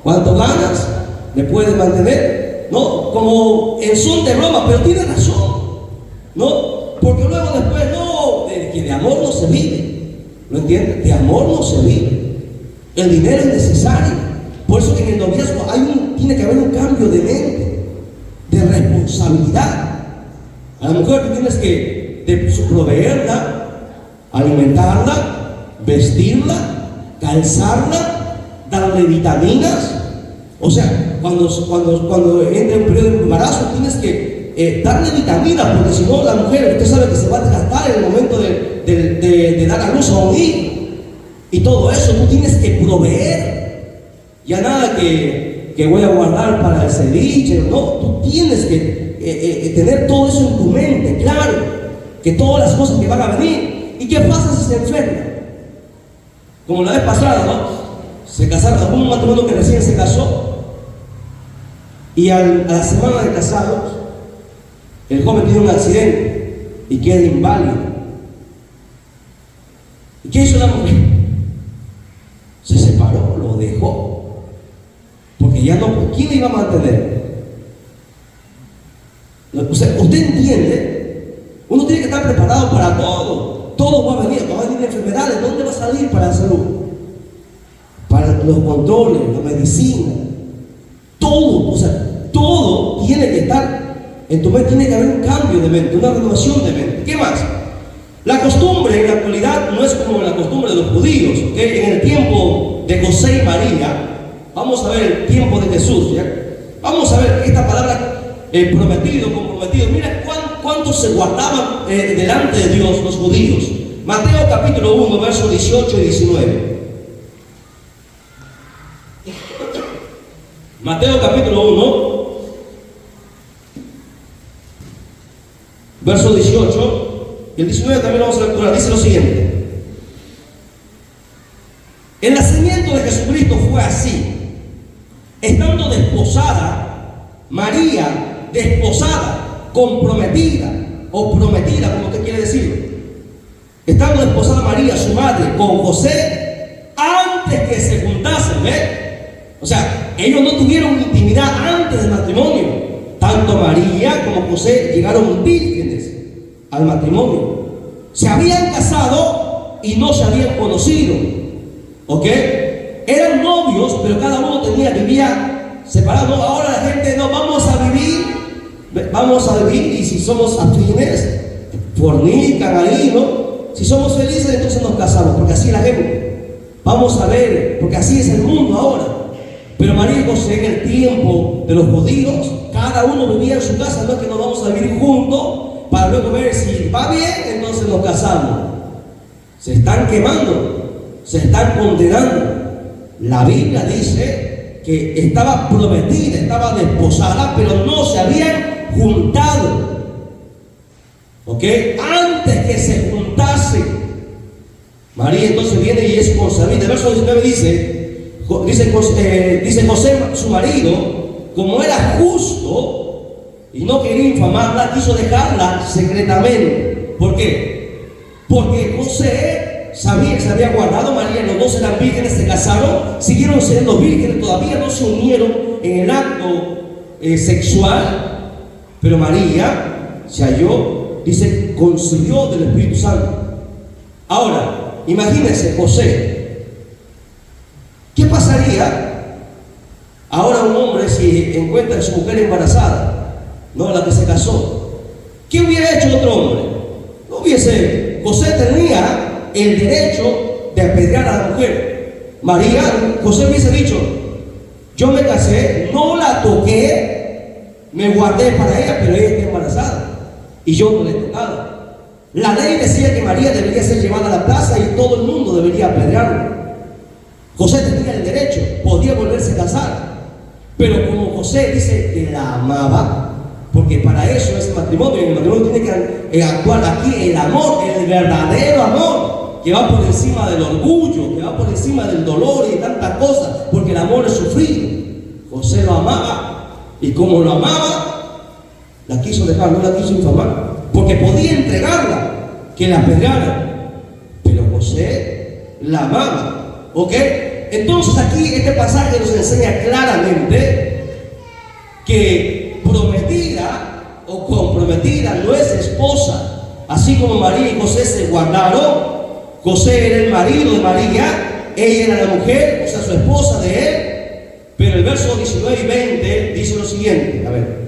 ¿Cuánto ganas? ¿Me puedes mantener? No, como en son de broma, pero tiene razón, ¿no? Porque luego después, no, que de amor no se vive. ¿Lo entiendes? De amor no se vive. El dinero es necesario. Por eso que en el noviazgo tiene que haber un cambio de mente, de responsabilidad. A la mujer tú tienes que proveerla, alimentarla, vestirla, calzarla, darle vitaminas. O sea, cuando entra un periodo de embarazo, tienes que darle vitaminas, porque si no, la mujer, usted sabe que se va a desgastar en el momento de dar a luz a un hijo. Y todo eso tú tienes que proveer. Ya nada que voy a guardar para el ceviche, no, tú tienes que tener todo eso en tu mente, claro, que todas las cosas que van a venir. ¿Y qué pasa si se enferma? Como la vez pasada, ¿no? Se casaron, un matrimonio que recién se casó, y a la semana de casados, el joven tiene un accidente y queda inválido. ¿Y qué hizo la mujer? Se separó, lo dejó, porque ya no, ¿quién le iba a mantener? O sea, usted entiende, uno tiene que estar preparado para todo. Todo va a venir enfermedades. ¿Dónde va a salir para la salud? Para los controles, la medicina, todo, o sea, todo tiene que estar en tu mente, tiene que haber un cambio de mente, una renovación de mente. ¿Qué más? La costumbre en la actualidad no es como la costumbre de los judíos, ¿okay? En el tiempo de José y María, vamos a ver el tiempo de Jesús, ¿ya? Vamos a ver esta palabra prometido, comprometido. Mira cuánto se guardaban delante de Dios los judíos. Mateo capítulo 1, versos 18 y 19. Mateo capítulo 1, verso 18, y el 19 también lo vamos a lecturar. Dice lo siguiente: el nacimiento de Jesucristo fue así. Estando desposada, María, desposada, comprometida, o prometida, como usted quiere decirlo. Estando desposada María, su madre, con José, antes que se juntasen, ¿ve? O sea, ellos no tuvieron intimidad antes del matrimonio. Tanto María como José llegaron vírgenes al matrimonio. Se habían casado y no se habían conocido, ¿ok? Eran novios, pero cada uno vivía separado. No, ahora la gente, no, vamos a vivir, y si somos afines, fornican ahí, ¿no? Si somos felices, entonces nos casamos, porque así es la gente. Vamos a ver, porque así es el mundo ahora. Pero María y José, en el tiempo de los judíos, cada uno vivía en su casa. No es que nos vamos a vivir juntos para luego ver si va bien, entonces nos casamos. Se están quemando, se están condenando. La Biblia dice que estaba prometida, estaba desposada, pero no se habían juntado. ¿Ok? Antes que se juntase, María entonces viene y es concebida. El verso 19 dice José, su marido, como era justo y no quería infamarla, quiso dejarla secretamente. ¿Por qué? Porque José sabía que se había guardado María, los dos eran vírgenes, se casaron, siguieron siendo vírgenes, todavía no se unieron en el acto sexual, pero María se halló, dice, concibió del Espíritu Santo. Ahora, imagínense José, ¿qué pasaría ahora un hombre si encuentra a su mujer embarazada, no la que se casó? ¿Qué hubiera hecho otro hombre? No hubiese, José tenía el derecho de apedrear a la mujer. José hubiese dicho: yo me casé, no la toqué, me guardé para ella, pero ella está embarazada y yo no le he tocado. La ley decía que María debería ser llevada a la plaza y todo el mundo debería apedrearla. José tenía el derecho, podía volverse a casar, pero como José dice que la amaba, porque para eso es el matrimonio, y en el matrimonio tiene que actuar aquí el amor, el verdadero amor, que va por encima del orgullo, que va por encima del dolor y de tantas cosas, porque el amor es sufrido. José lo amaba, y como lo amaba, la quiso dejar, no la quiso infamar, porque podía entregarla, que la apedreara, pero José la amaba, ¿ok? Entonces aquí este pasaje nos enseña claramente que prometida o comprometida no es esposa. Así como María y José se guardaron, José era el marido de María, ella era la mujer, o sea, su esposa de él. Pero el verso 19 y 20 dice lo siguiente, a ver.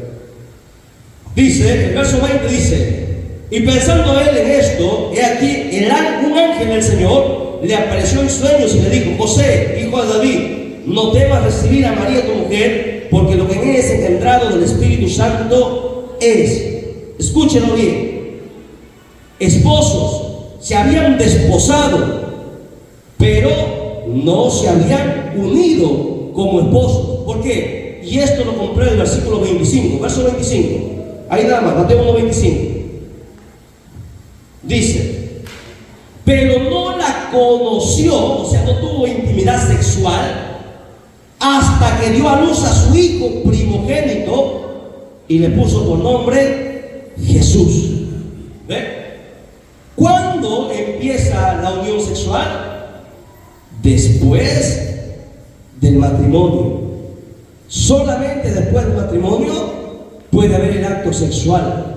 Dice, el verso 20 dice: y pensando él en esto, he aquí, un ángel del Señor le apareció en sueños y le dijo: José, hijo de David, no temas recibir a María tu mujer, porque lo que en ella es engendrado del Espíritu Santo es, escúchenlo bien, esposos se habían desposado, pero no se habían unido como esposos. ¿Por qué? Y esto lo compré en el versículo 25, verso 25. Ahí nada más, Mateo 1:25. Dice: pero no la conoció, o sea, no tuvo intimidad sexual, hasta que dio a luz a su hijo primogénito y le puso por nombre Jesús. ¿Ve? ¿Cuándo empieza la unión sexual? Después del matrimonio. Solamente después del matrimonio puede haber el acto sexual,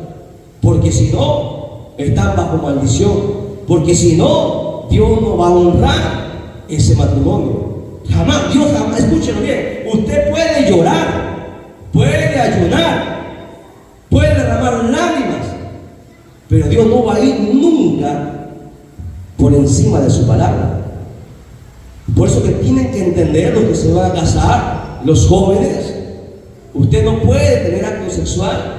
porque si no, están bajo maldición. Porque si no, Dios no va a honrar ese matrimonio. Jamás, Dios jamás, escúchelo bien, usted puede llorar, puede ayunar, puede derramar lágrimas, pero Dios no va a ir nunca por encima de su palabra. Por eso que tienen que entender los que se van a casar, los jóvenes. Usted no puede tener acto sexual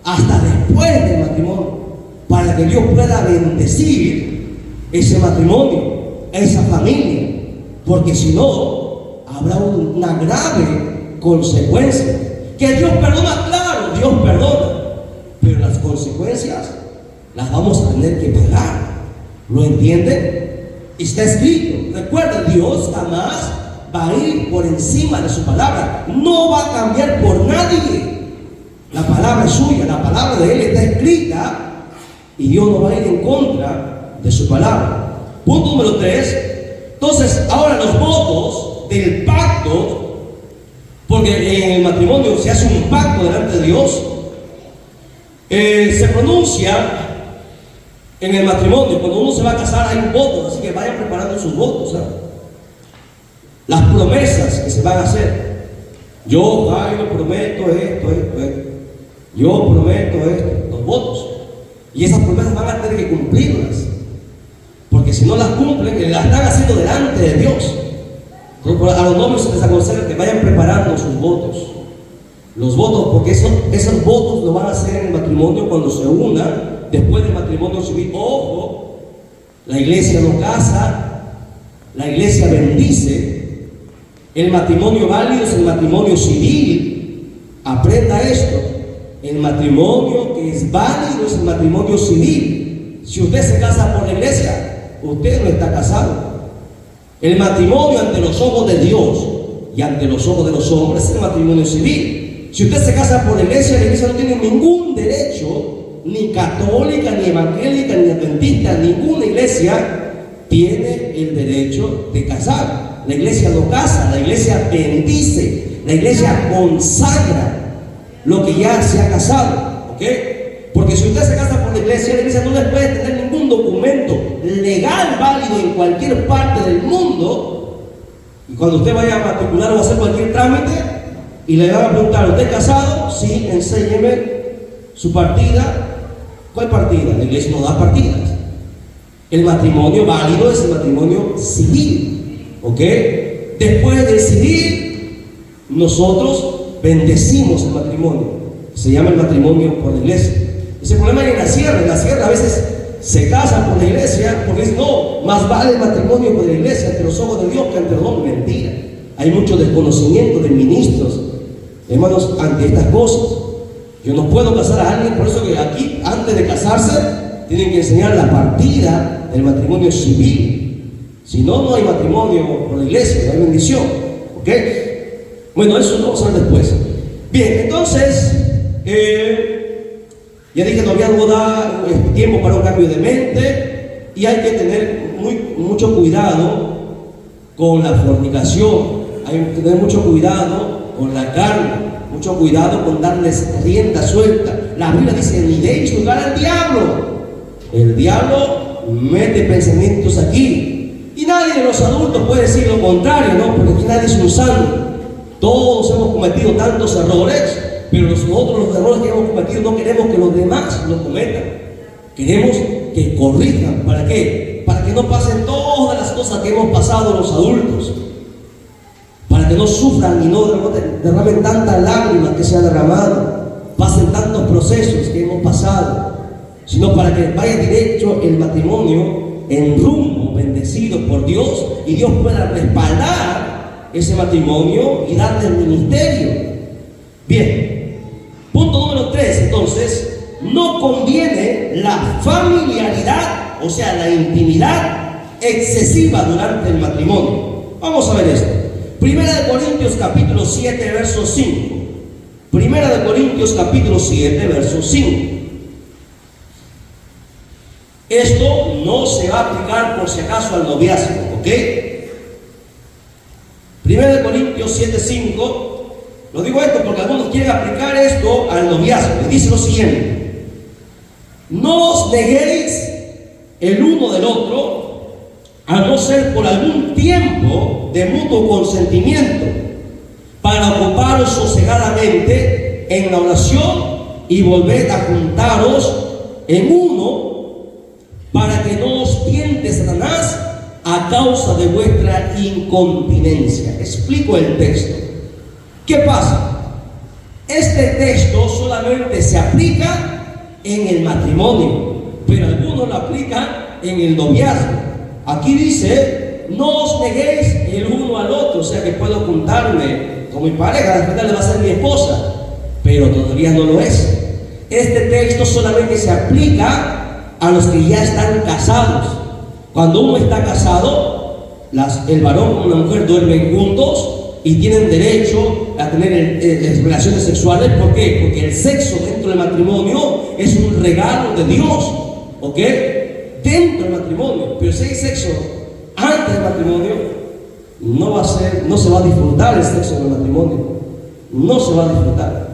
hasta después del matrimonio, para que Dios pueda bendecir ese matrimonio, esa familia, porque si no, habrá una grave consecuencia. Que Dios perdona, claro, Dios perdona, pero las consecuencias las vamos a tener que pagar. ¿Lo entienden? Está escrito. Recuerda, Dios jamás va a ir por encima de su palabra. No va a cambiar por nadie. La palabra es suya, la palabra de Él está escrita y Dios no va a ir en contra de su palabra. Punto número 3. Entonces, ahora los votos del pacto, porque en el matrimonio se hace un pacto delante de Dios, se pronuncia en el matrimonio. Cuando uno se va a casar hay un voto, así que vayan preparando sus votos, ¿sabes? Las promesas que se van a hacer. Yo, Jairo, prometo esto. Yo prometo esto, los votos. Y esas promesas van a tener que cumplirlas, porque si no las cumplen, las están haciendo delante de Dios. Entonces, a los novios se les aconseja que vayan preparando sus votos. Los votos, porque esos votos lo van a hacer en el matrimonio cuando se unan después del matrimonio civil. Ojo, la iglesia no casa, la iglesia bendice. El matrimonio válido es el matrimonio civil. Aprenda esto. El matrimonio que es válido es el matrimonio civil. Si usted se casa por la iglesia, usted no está casado. El matrimonio ante los ojos de Dios y ante los ojos de los hombres es el matrimonio civil. Si usted se casa por la iglesia no tiene ningún derecho, ni católica, ni evangélica, ni adventista, ninguna iglesia tiene el derecho de casar. La iglesia no casa, la iglesia bendice, la iglesia consagra lo que ya se ha casado, ¿ok? Porque si usted se casa por la iglesia no les puede tener ningún documento legal válido en cualquier parte del mundo. Y cuando usted vaya a matricular o a hacer cualquier trámite y le van a preguntar, ¿usted es casado? Sí, enséñeme su partida. ¿Cuál partida? La iglesia no da partidas. El matrimonio válido es el matrimonio civil, ¿ok? Después del civil, nosotros bendecimos el matrimonio. Se llama el matrimonio por la iglesia. Ese problema es en la sierra. En la sierra a veces se casan por la iglesia porque dicen, no, más vale el matrimonio por la iglesia ante los ojos de Dios que ante los hombres. Mentira. Hay mucho desconocimiento de ministros, hermanos, ante estas cosas. Yo no puedo casar a alguien, por eso que aquí, antes de casarse, tienen que enseñar la partida del matrimonio civil. Si no, no hay matrimonio por la iglesia, no hay bendición. ¿Ok? Bueno, eso lo vamos a ver después. Bien, entonces, ya dije, noviazgo da tiempo para un cambio de mente y hay que tener mucho cuidado con la fornicación, hay que tener mucho cuidado con la carne, mucho cuidado con darles rienda suelta. La Biblia dice, ni deis lugar al diablo. El diablo mete pensamientos aquí y nadie de los adultos puede decir lo contrario, ¿no? Porque aquí nadie es un santo. Todos hemos cometido tantos errores, pero nosotros los errores que hemos cometido no queremos que los demás los cometan. Queremos que corrijan. ¿Para qué? Para que no pasen todas las cosas que hemos pasado los adultos. Para que no sufran y no derramen tantas lágrimas que se han derramado, pasen tantos procesos que hemos pasado, sino para que vaya directo el matrimonio en rumbo, bendecido por Dios, y Dios pueda respaldar ese matrimonio y darle el ministerio. Bien, punto número 3, entonces, no conviene la familiaridad, o sea, la intimidad excesiva durante el matrimonio. Vamos a ver esto. Primera de Corintios capítulo 7, verso 5. Primera de Corintios capítulo 7, verso 5. Esto no se va a aplicar por si acaso al noviazgo, ¿ok? Primera de Corintios 7, 5. Lo digo esto porque algunos quieren aplicar esto al noviazgo. Y dice lo siguiente: no os neguéis el uno del otro, a no ser por algún tiempo de mutuo consentimiento, para ocuparos sosegadamente en la oración y volver a juntaros en uno, para que no os tiente Satanás a causa de vuestra incontinencia. Explico el texto. ¿Qué pasa? Este texto solamente se aplica en el matrimonio, pero algunos lo aplican en el noviazgo. Aquí dice, no os neguéis el uno al otro, o sea que puedo juntarme con mi pareja, al final le va a ser mi esposa, pero todavía no lo es. Este texto solamente se aplica a los que ya están casados. Cuando uno está casado, el varón y la mujer duermen juntos y tienen derecho a tener relaciones sexuales. ¿Por qué? Porque el sexo dentro del matrimonio es un regalo de Dios, ¿ok? Dentro del matrimonio. Pero si hay sexo antes del matrimonio, no se va a disfrutar el sexo en el matrimonio. No se va a disfrutar.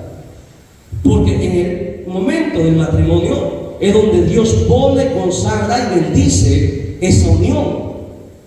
Porque en el momento del matrimonio es donde Dios pone, consagra y bendice esa unión.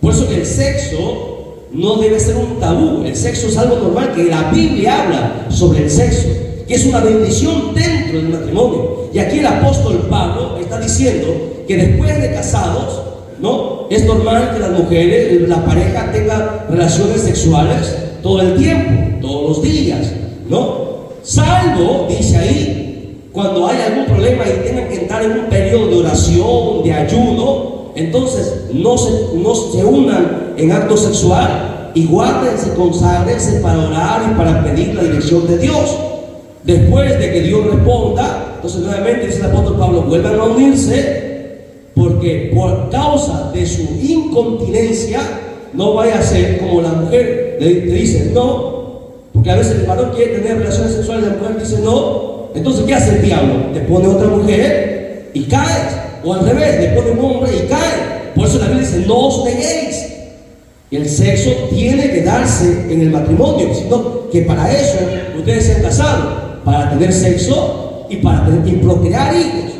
Por eso que el sexo no debe ser un tabú. El sexo es algo normal, que la Biblia habla sobre el sexo, que es una bendición dentro del matrimonio. Y aquí el apóstol Pablo está diciendo que después de casados, ¿no?, es normal que las mujeres, la pareja, tenga relaciones sexuales todo el tiempo, todos los días, ¿no? Salvo, dice ahí, cuando hay algún problema y tengan que entrar en un periodo de oración, de ayuno, entonces no se unan en acto sexual y guárdense, conságrense para orar y para pedir la dirección de Dios. Después de que Dios responda, entonces nuevamente dice el apóstol Pablo, vuelvan a unirse, porque por causa de su incontinencia no vaya a ser como la mujer le dice no, porque a veces el varón quiere tener relaciones sexuales y la mujer dice no. Entonces ¿qué hace el diablo? Te pone otra mujer y caes, o al revés, le pone un hombre y cae. Por eso la Biblia dice no os neguéis. Y el sexo tiene que darse en el matrimonio, sino que para eso ustedes se han casado, para tener sexo y para procrear hijos.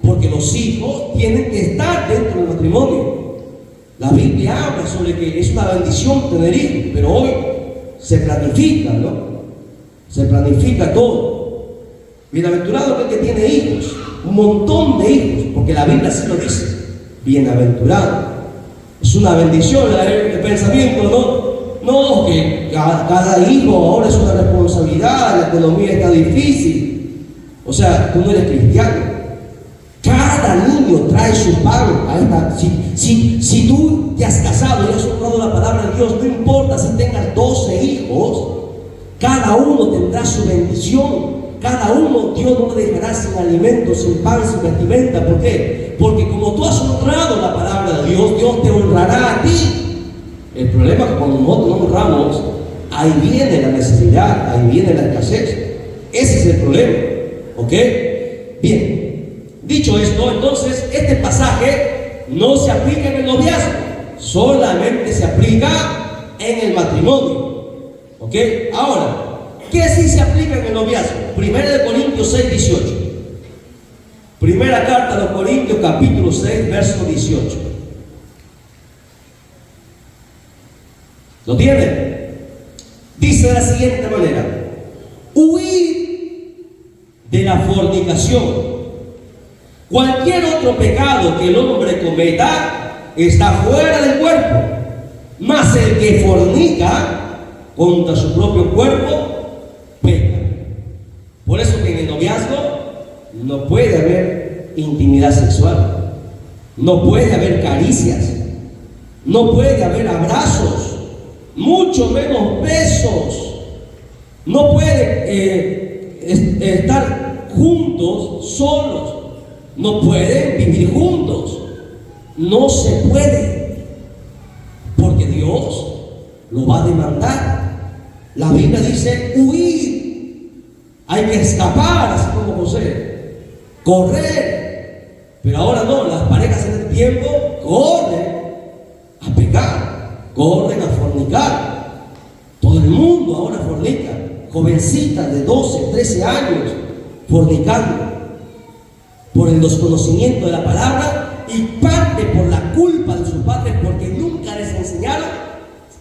Porque los hijos tienen que estar dentro del matrimonio. La Biblia habla sobre que es una bendición tener hijos, pero hoy se planifica, ¿no? Se planifica todo. Bienaventurado aquel que tiene hijos, un montón de hijos, porque la Biblia así lo dice. Bienaventurado. Es una bendición el pensamiento, ¿no? No, que cada hijo ahora es una responsabilidad, la economía está difícil. O sea, tú no eres cristiano. Cada niño trae su pan a esta. Si tú te has casado y has honrado la palabra de Dios, no importa si tengas 12 hijos, cada uno tendrá su bendición. Cada uno, Dios no le dejará sin alimento, sin pan, sin vestimenta. ¿Por qué? Porque como tú has honrado la palabra de Dios, Dios te honrará a ti. El problema es que cuando nosotros no honramos, ahí viene la necesidad, ahí viene la escasez. Ese es el problema. ¿Ok? Bien. Dicho esto, entonces, este pasaje no se aplica en el noviazgo, solamente se aplica en el matrimonio. ¿Ok? Ahora, ¿qué sí se aplica en el noviazgo? 1 Corintios 6, 18. Primera carta a los Corintios, capítulo 6, verso 18. ¿Lo tienen? Dice de la siguiente manera: huid de la fornicación. Cualquier otro pecado que el hombre cometa está fuera del cuerpo, mas el que fornica contra su propio cuerpo peca. Por eso que en el noviazgo no puede haber intimidad sexual, no puede haber caricias, no puede haber abrazos, mucho menos besos. No puede estar juntos solos. No pueden vivir juntos. No se puede. Porque Dios lo va a demandar. La Biblia dice huir. Hay que escapar, así como José. Correr. Pero ahora no, las parejas en este tiempo corren a pecar, corren a fornicar. Todo el mundo ahora fornica. Jovencitas de 12, 13 años fornicando por el desconocimiento de la palabra y parte por la culpa de sus padres, porque nunca les enseñaron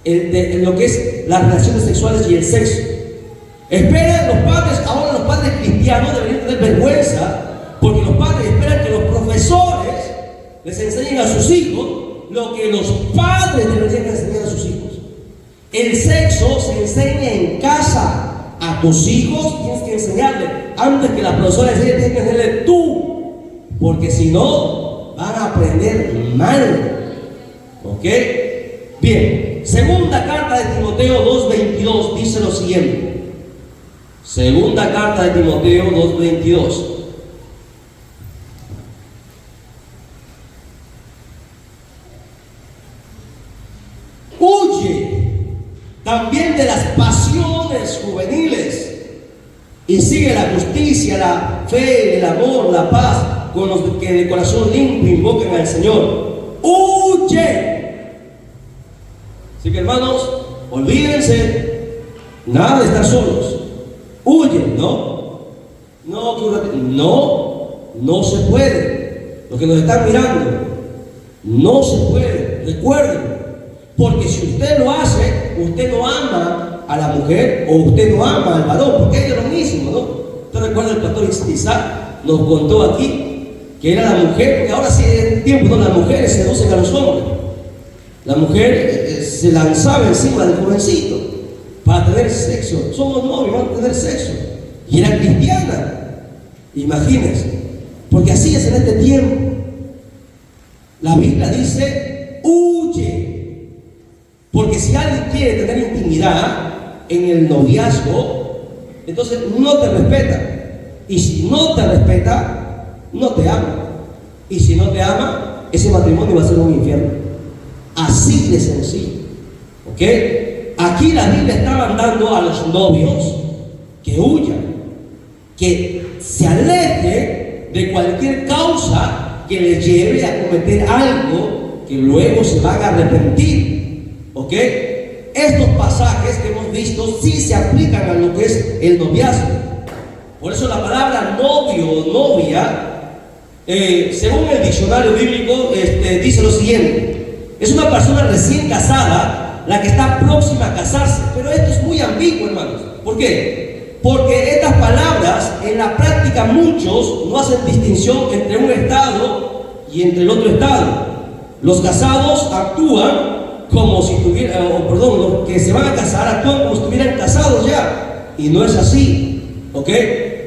lo que es las relaciones sexuales y el sexo. Esperan los padres, ahora los padres cristianos deberían tener vergüenza, porque los padres esperan que los profesores les enseñen a sus hijos lo que los padres deberían enseñar a sus hijos. El sexo se enseña en casa. A tus hijos tienes que enseñarle, antes que la profesora enseñe, tienes que enseñarle tú, porque si no van a aprender mal. ¿Ok? Bien, segunda carta de Timoteo 2:22 dice lo siguiente. Segunda carta de Timoteo 2:22. Huye también de las pasiones juveniles y sigue la justicia, la fe, el amor, la paz, con los que de corazón limpio invocan al Señor. Huye. Así que, hermanos, olvídense nada de estar solos. Huye, no se puede. Los que nos están mirando, no se puede. Recuerden, porque si usted lo hace, usted no ama a la mujer o usted no ama al varón, porque es lo mismo, ¿no? Usted recuerda, el pastor Isaac nos contó aquí que era la mujer, porque ahora sí en tiempo, ¿no? Las mujeres seducen a los hombres. La mujer se lanzaba encima del jovencito para tener sexo. Somos novios, vamos a tener sexo. Y era cristiana. Imagínense, porque así es en este tiempo. La Biblia dice: huye. Porque si alguien quiere tener intimidad en el noviazgo, entonces no te respeta. Y si no te respeta, no te ama. Y si no te ama, ese matrimonio va a ser un infierno. Así de sencillo. ¿Ok? Aquí la Biblia está mandando a los novios que huyan, que se alejen de cualquier causa que les lleve a cometer algo que luego se van a arrepentir. ¿Ok? Estos pasajes que hemos visto sí se aplican a lo que es el noviazgo. Por eso la palabra novio o novia, según el diccionario bíblico, dice lo siguiente: es una persona recién casada la que está próxima a casarse. Pero esto es muy ambiguo, hermanos. ¿Por qué? Porque estas palabras en la práctica muchos no hacen distinción entre un estado y entre el otro estado. Los casados actúan como si los que se van a casar actúan como si estuvieran casados ya, y no es así. ¿Ok?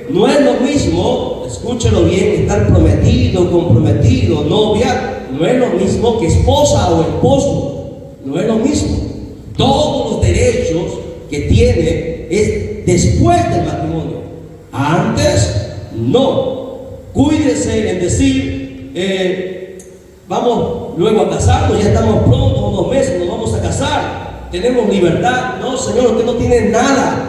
No es lo mismo, escúchelo bien, estar prometido, comprometido, novia, no es lo mismo que esposa o esposo, no es lo mismo. Todos los derechos que tiene es después del matrimonio. Antes, no. Cuídese en decir, vamos luego a casarnos, ya estamos pronto, unos meses, nos vamos a casar, tenemos libertad. No, Señor, usted no tiene nada.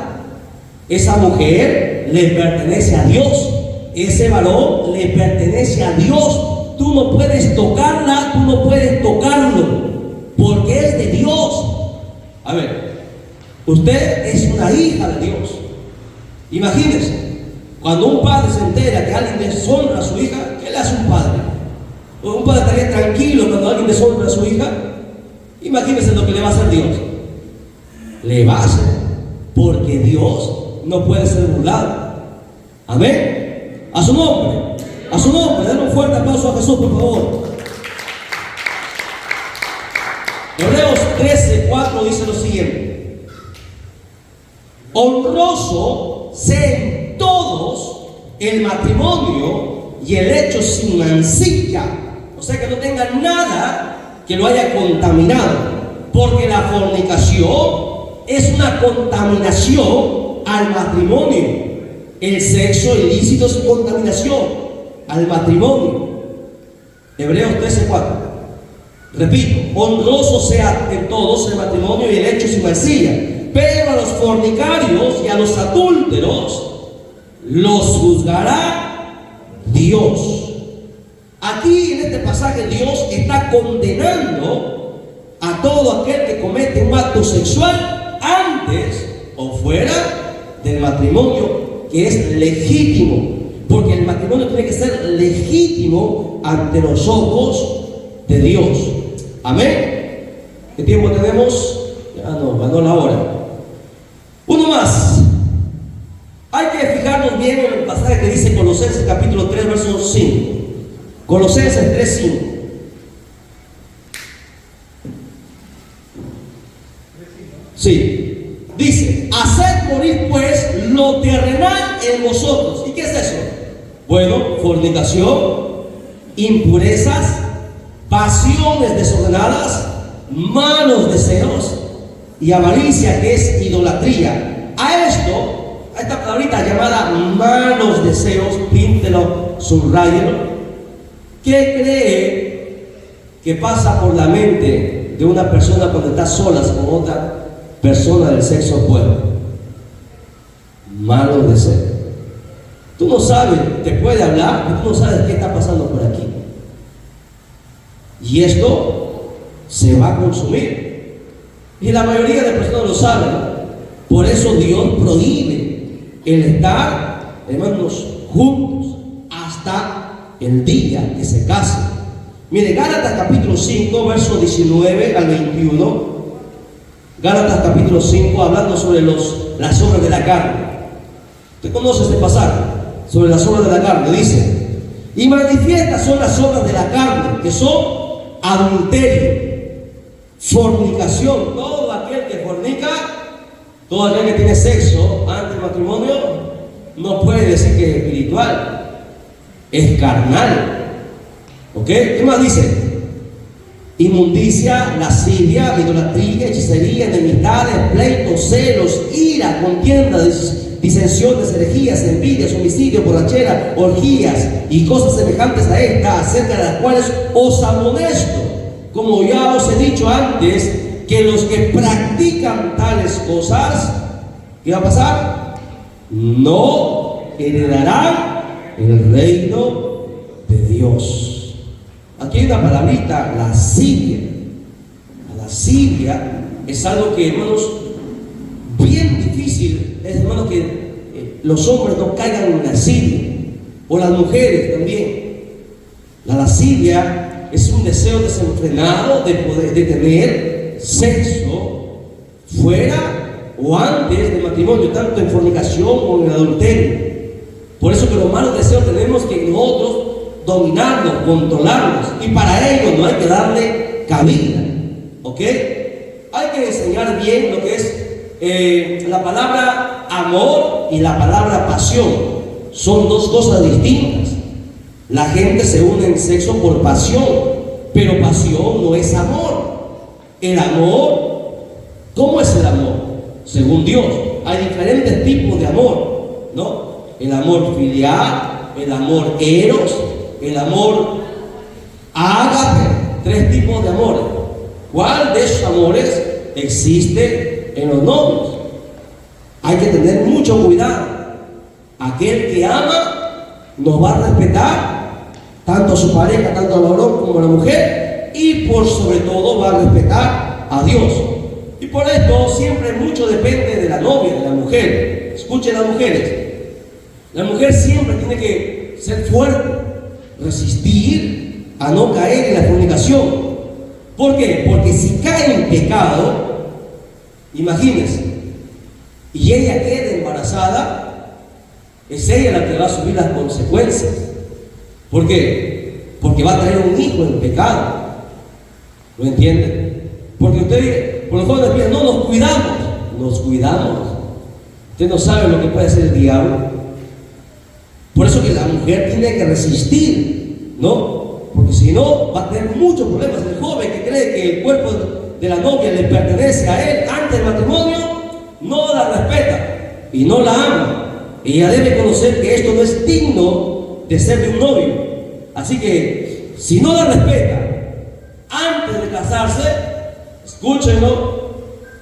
Esa mujer le pertenece a Dios, ese varón le pertenece a Dios. Tú no puedes tocarla, tú no puedes tocarlo, porque es de Dios. A ver, usted es una hija de Dios. Imagínense, cuando un padre se entera que alguien deshonra a su hija, ¿qué le hace un padre? Un padre estaría tranquilo cuando alguien deshonra a su hija. Imagínense lo que le va a hacer Dios. Le va a hacer, porque Dios no puede ser burlado. Amén. A su nombre, denle un fuerte aplauso a Jesús, por favor. Hebreos 13:4 dice lo siguiente: honroso sea en todos el matrimonio y el hecho sin mancilla. O sea, que no tenga nada que lo haya contaminado, porque la fornicación es una contaminación al matrimonio. El sexo ilícito es contaminación al matrimonio. Hebreos 13:4. Repito: honroso sea en todos el matrimonio y el hecho sin mancilla, pero a los fornicarios y a los adúlteros los juzgará Dios. Aquí en este pasaje Dios está condenando a todo aquel que comete un acto sexual antes o fuera del matrimonio, que es legítimo, porque el matrimonio tiene que ser legítimo ante los ojos de Dios. Amén. ¿Qué tiempo tenemos? Ya no, ganó la hora. Uno más. Hay que fijarnos bien en el pasaje que dice Colosenses capítulo 3, verso 5. Colosenses 3:5. Sí. Dice: haced morir pues lo terrenal en vosotros. ¿Y qué es eso? Bueno, fornicación, impurezas, pasiones desordenadas, malos deseos y avaricia, que es idolatría. A esta palabrita llamada malos deseos, píntelo, subrayelo. ¿Qué cree que pasa por la mente de una persona cuando está solas con otra persona del sexo opuesto? Malos deseos. Tú no sabes, te puede hablar, pero tú no sabes qué está pasando por aquí. Y esto se va a consumir. Y la mayoría de personas lo saben. Por eso Dios prohíbe el estar, hermanos, juntos hasta el día que se casen. Mire, Gálatas capítulo 5, versos 19 al 21. Gálatas capítulo 5, hablando sobre las obras de la carne. Usted conoce este pasaje sobre las obras de la carne. Dice: y manifiestas son las obras de la carne, que son adulterio, fornicación. Todo aquel que fornica, todo aquel que tiene sexo antes del matrimonio, no puede decir que es espiritual, es carnal. ¿Ok? ¿Qué más dice? Inmundicia, lascivia, idolatría, hechicería, enemistades, pleitos, celos, ira, contienda, disensiones, herejías, envidias, homicidios, borrachera, orgías y cosas semejantes a estas, acerca de las cuales os amonesto, como ya os he dicho antes, que los que practican tales cosas, ¿qué va a pasar? No heredarán el reino de Dios. Aquí hay una palabrita, lascivia. La lascivia es algo que, hermanos, bien difícil es, hermanos, que los hombres no caigan en lascivia, o las mujeres también. La lascivia es un deseo desenfrenado de tener sexo fuera o antes del matrimonio, tanto en fornicación como en adulterio. Por eso que los malos deseos tenemos que nosotros dominarlos, controlarlos, y para ello no hay que darle cabida. ¿Ok? Hay que enseñar bien lo que es la palabra amor y la palabra pasión. Son dos cosas distintas. La gente se une en sexo por pasión, pero pasión no es amor. El amor, ¿cómo es el amor? Según Dios, hay diferentes tipos de amor, ¿no? El amor filial, el amor eros, el amor ágape, 3 tipos de amores. ¿Cuál de esos amores existe en los novios? Hay que tener mucho cuidado. Aquel que ama nos va a respetar tanto a su pareja, tanto al varón como a la mujer, y por sobre todo va a respetar a Dios. Y por esto siempre mucho depende de la novia, de la mujer. Escuchen las mujeres. La mujer siempre tiene que ser fuerte, resistir a no caer en la fornicación. ¿Por qué? Porque si cae en pecado, imagínense, y ella queda embarazada, es ella la que va a asumir las consecuencias. ¿Por qué? Porque va a traer un hijo en pecado. ¿Lo entienden? Porque ustedes, por los jóvenes piensan, no, nos cuidamos. Nos cuidamos. Usted no sabe lo que puede hacer el diablo. Por eso que la mujer tiene que resistir, ¿no? Porque si no, va a tener muchos problemas. El joven que cree que el cuerpo de la novia le pertenece a él antes del matrimonio, no la respeta y no la ama. Ella debe conocer que esto no es digno de ser de un novio. Así que, si no la respeta antes de casarse, escúchenlo,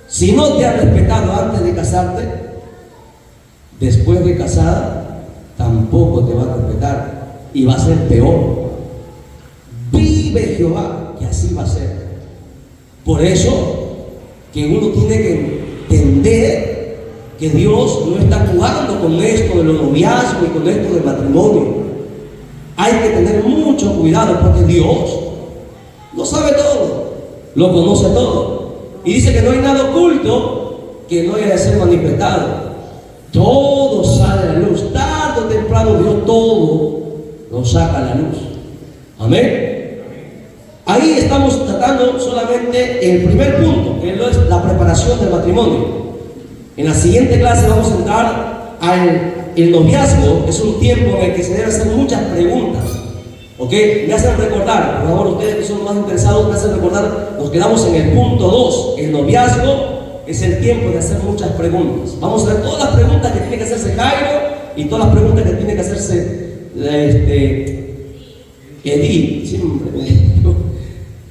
si no te ha respetado antes de casarte, después de casada, tampoco te va a respetar y va a ser peor. Vive Jehová, que así va a ser. Por eso que uno tiene que entender que Dios no está jugando con esto de los noviazgos y con esto del matrimonio. Hay que tener mucho cuidado porque Dios lo sabe todo, lo conoce todo, y dice que no hay nada oculto que no haya de ser manifestado. Todo sale a la luz, tarde o temprano Dios todo lo saca a la luz. Amén. Ahí estamos tratando solamente el primer punto, que es la preparación del matrimonio. En la siguiente clase vamos a entrar al noviazgo. Es un tiempo en el que se deben hacer muchas preguntas. ¿Ok? Me hacen recordar, por favor, ustedes que son más interesados, me hacen recordar, nos quedamos en el punto 2. El noviazgo es el tiempo de hacer muchas preguntas. Vamos a ver todas las preguntas que tiene que hacerse Jairo y todas las preguntas que tiene que hacerse Edith. Siempre me dijo,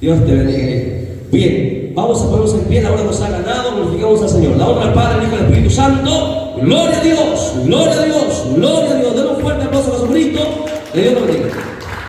Dios te bendiga. Bien. Vamos a ponernos en pie, la hora nos ha ganado, glorificamos al Señor. La honra al Padre, al Hijo y al Espíritu Santo. Gloria a Dios, gloria a Dios, gloria a Dios. Den un fuerte aplauso a Jesucristo. Que Dios lo bendiga.